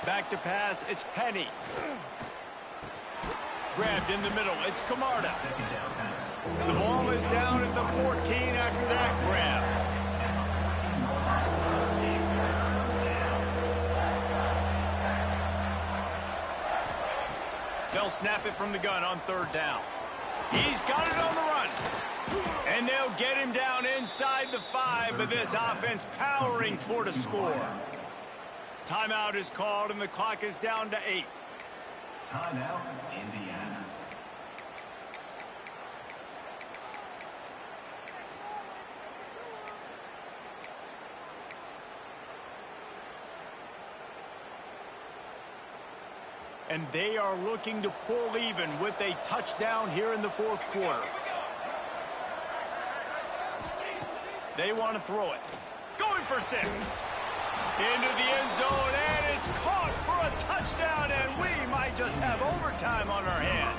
Speaker 1: Back to pass. It's Penny. Grabbed in the middle. It's Camarda. The ball is down at the 14 after that grab. They'll snap it from the gun on 3rd down. He's got it on the run. And they'll get him down inside the 5, but this offense powering toward a score. Timeout is called, and the clock is down to 8.
Speaker 5: Timeout, Indiana.
Speaker 1: And they are looking to pull even with a touchdown here in the 4th quarter. They want to throw it. Going for 6. Into the end zone, and it's caught for a touchdown, and we might just have overtime on our hands.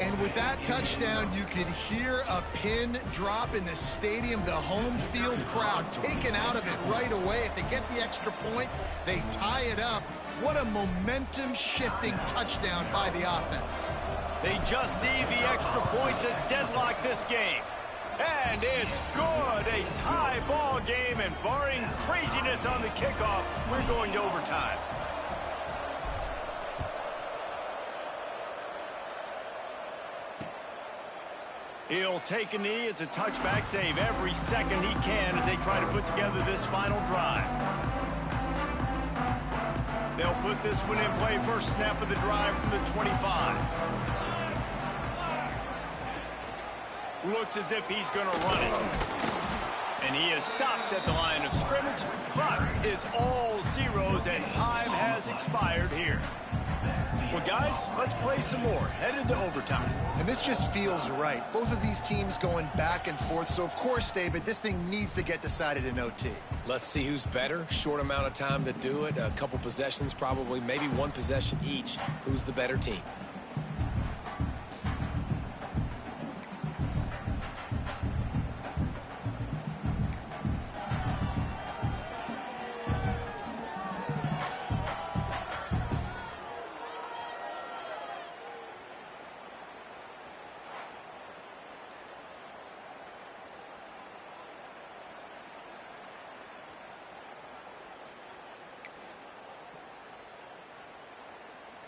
Speaker 2: And with that touchdown, you could hear a pin drop in the stadium. The home field crowd taken out of it right away. If they get the extra point, they tie it up. What a momentum-shifting touchdown by the offense.
Speaker 1: They just need the extra point to deadlock this game. And it's good. A tie ball game, and barring craziness on the kickoff, we're going to overtime. He'll take a knee. It's a touchback save every second he can as they try to put together this final drive. They'll put this one in play. First snap of the drive from the 25. Looks as if he's going to run it. And he is stopped at the line of scrimmage. Clock is all zeros, and time has expired here. Well, guys, let's play some more. Headed to overtime.
Speaker 2: And this just feels right. Both of these teams going back and forth. So, of course, David, this thing needs to get decided in OT.
Speaker 4: Let's see who's better. Short amount of time to do it. A couple possessions, probably, maybe one possession each. Who's the better team?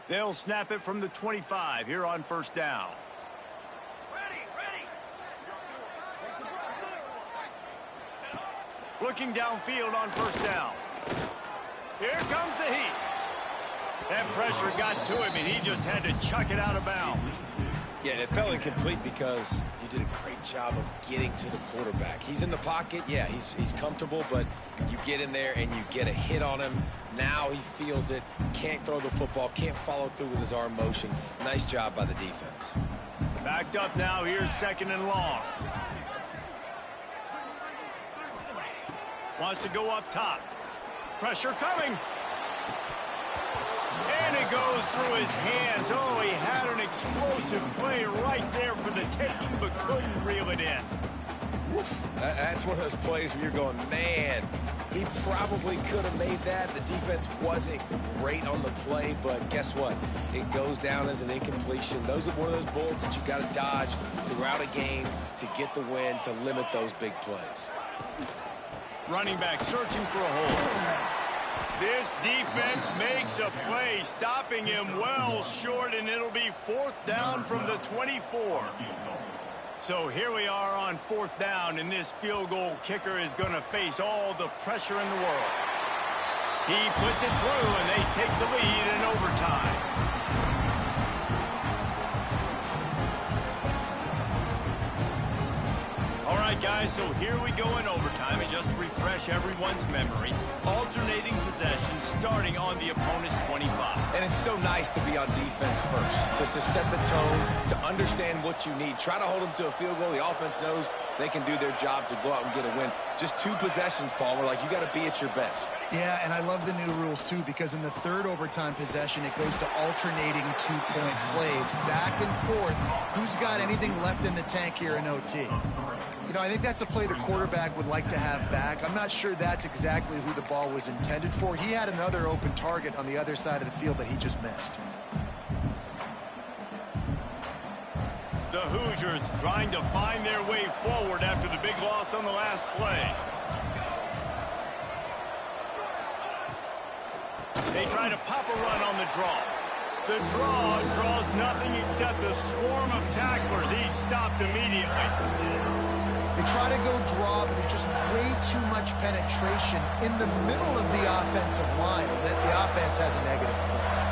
Speaker 1: They'll snap it from the 25 here on 1st down.
Speaker 5: Ready.
Speaker 1: Looking downfield on 1st down. Here comes the heat. That pressure got to him, and he just had to chuck it out of bounds.
Speaker 4: Yeah, it felt incomplete because you did a great job of getting to the quarterback. He's in the pocket. Yeah, he's comfortable, but you get in there and you get a hit on him. Now he feels it, can't throw the football, can't follow through with his arm motion. Nice job by the defense.
Speaker 1: Backed up now. Here's 2nd and long. Wants to go up top. Pressure coming. And it goes through his hands. Oh, he had an explosive play right there for the taking, but couldn't reel it in.
Speaker 4: That's one of those plays where you're going, man, he probably could have made that. The defense wasn't great on the play, but guess what? It goes down as an incompletion. Those are one of those bullets that you got to dodge throughout a game to get the win, to limit those big plays.
Speaker 1: Running back searching for a hole. This defense makes a play, stopping him well short, and it'll be 4th down from the 24. So here we are on 4th down, and this field goal kicker is going to face all the pressure in the world. He puts it through, and they take the lead in overtime. All right, guys, so here we go in overtime, and just to refresh everyone's memory, alternating possessions starting on the opponent's 25.
Speaker 4: And it's so nice to be on defense first, just to set the tone, to understand what you need. Try to hold them to a field goal. The offense knows they can do their job to go out and get a win. Just 2 possessions, Paul. We're like, you got to be at your best.
Speaker 2: Yeah, and I love the new rules, too, because in the 3rd overtime possession, it goes to alternating 2-point plays, back and forth. Who's got anything left in the tank here in OT? You know, I think that's a play the quarterback would like to have back. I'm not sure that's exactly who the ball was intended for. He had another open target on the other side of the field that he just missed.
Speaker 1: The Hoosiers trying to find their way forward after the big loss on the last play. They try to pop a run on the draw. The draw draws nothing except a swarm of tacklers. He's stopped immediately.
Speaker 2: They try to go draw, but there's just way too much penetration in the middle of the offensive line, and the offense has a negative play.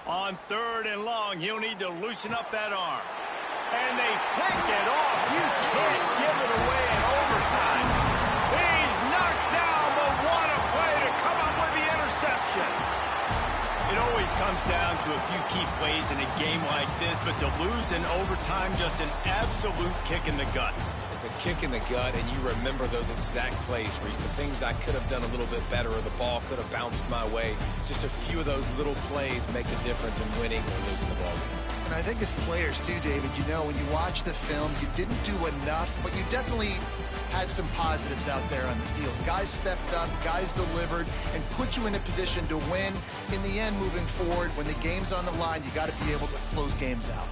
Speaker 1: On 3rd and long, he'll need to loosen up that arm. And they pick it off. You can't give it away in overtime. He's knocked down, but what a play to come up with the interception. It always comes down to a few key plays in a game like this, but to lose in overtime, just an absolute kick in the gut.
Speaker 4: It's a kick in the gut, and you remember those exact plays, Reese. The things I could have done a little bit better, or the ball could have bounced my way. Just a few of those little plays make a difference in winning or losing the ball game.
Speaker 2: And I think as players, too, David, you know, when you watch the film, you didn't do enough, but you definitely had some positives out there on the field. Guys stepped up, guys delivered, and put you in a position to win. In the end, moving forward, when the game's on the line, you got to be able to close games out.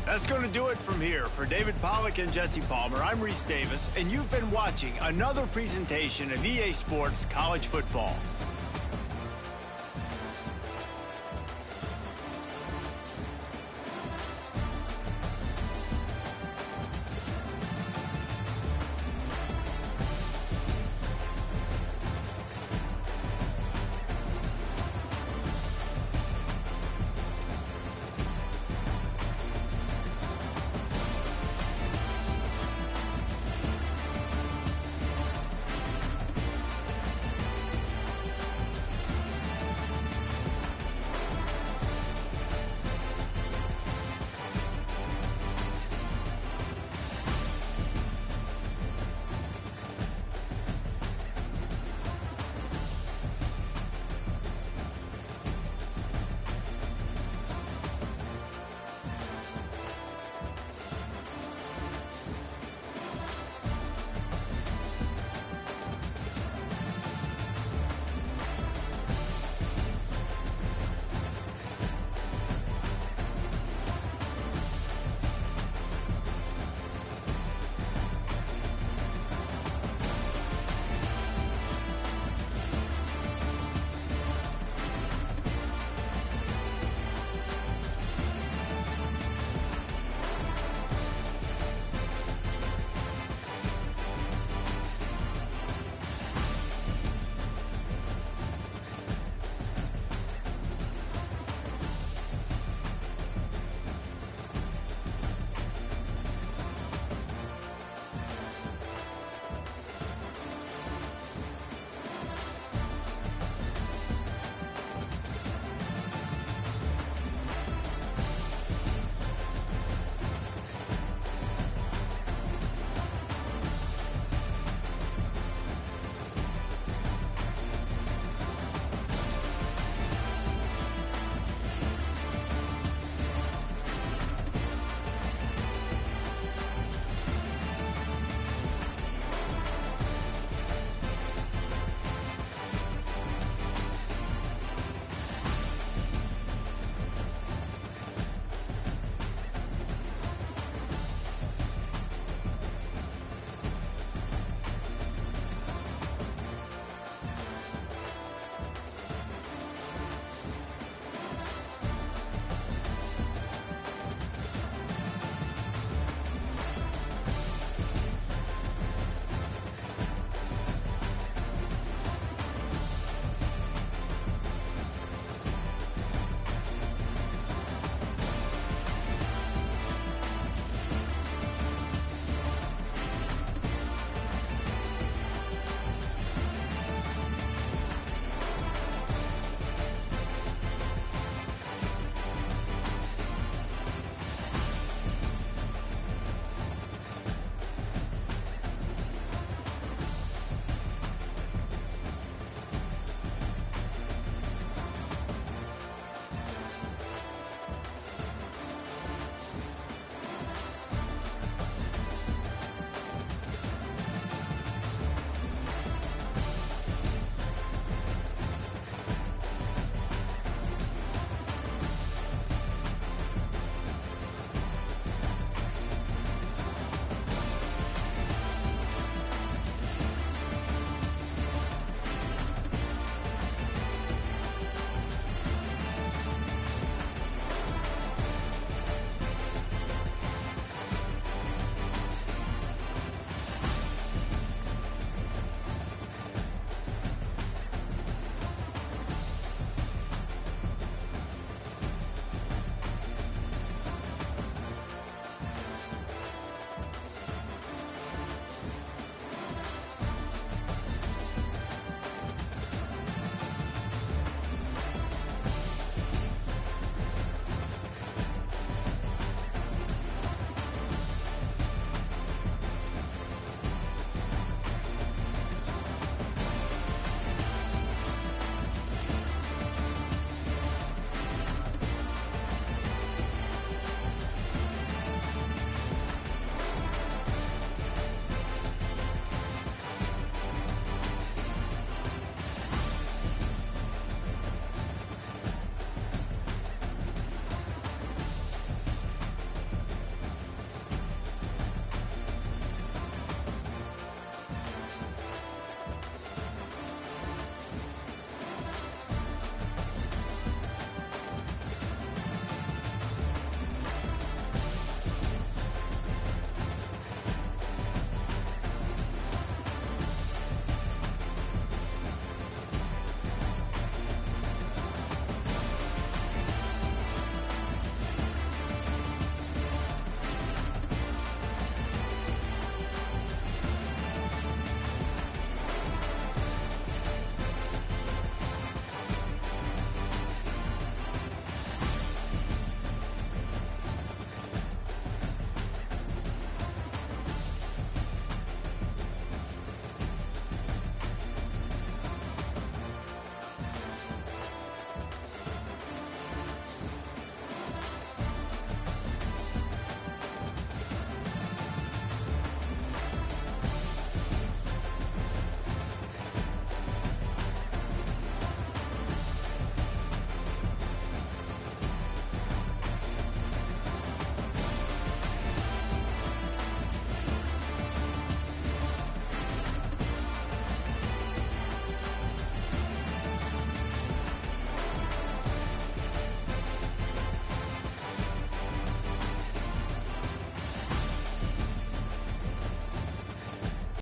Speaker 1: That's going to do it from here. For David Pollack and Jesse Palmer, I'm Reese Davis, and you've been watching another presentation of EA Sports College Football.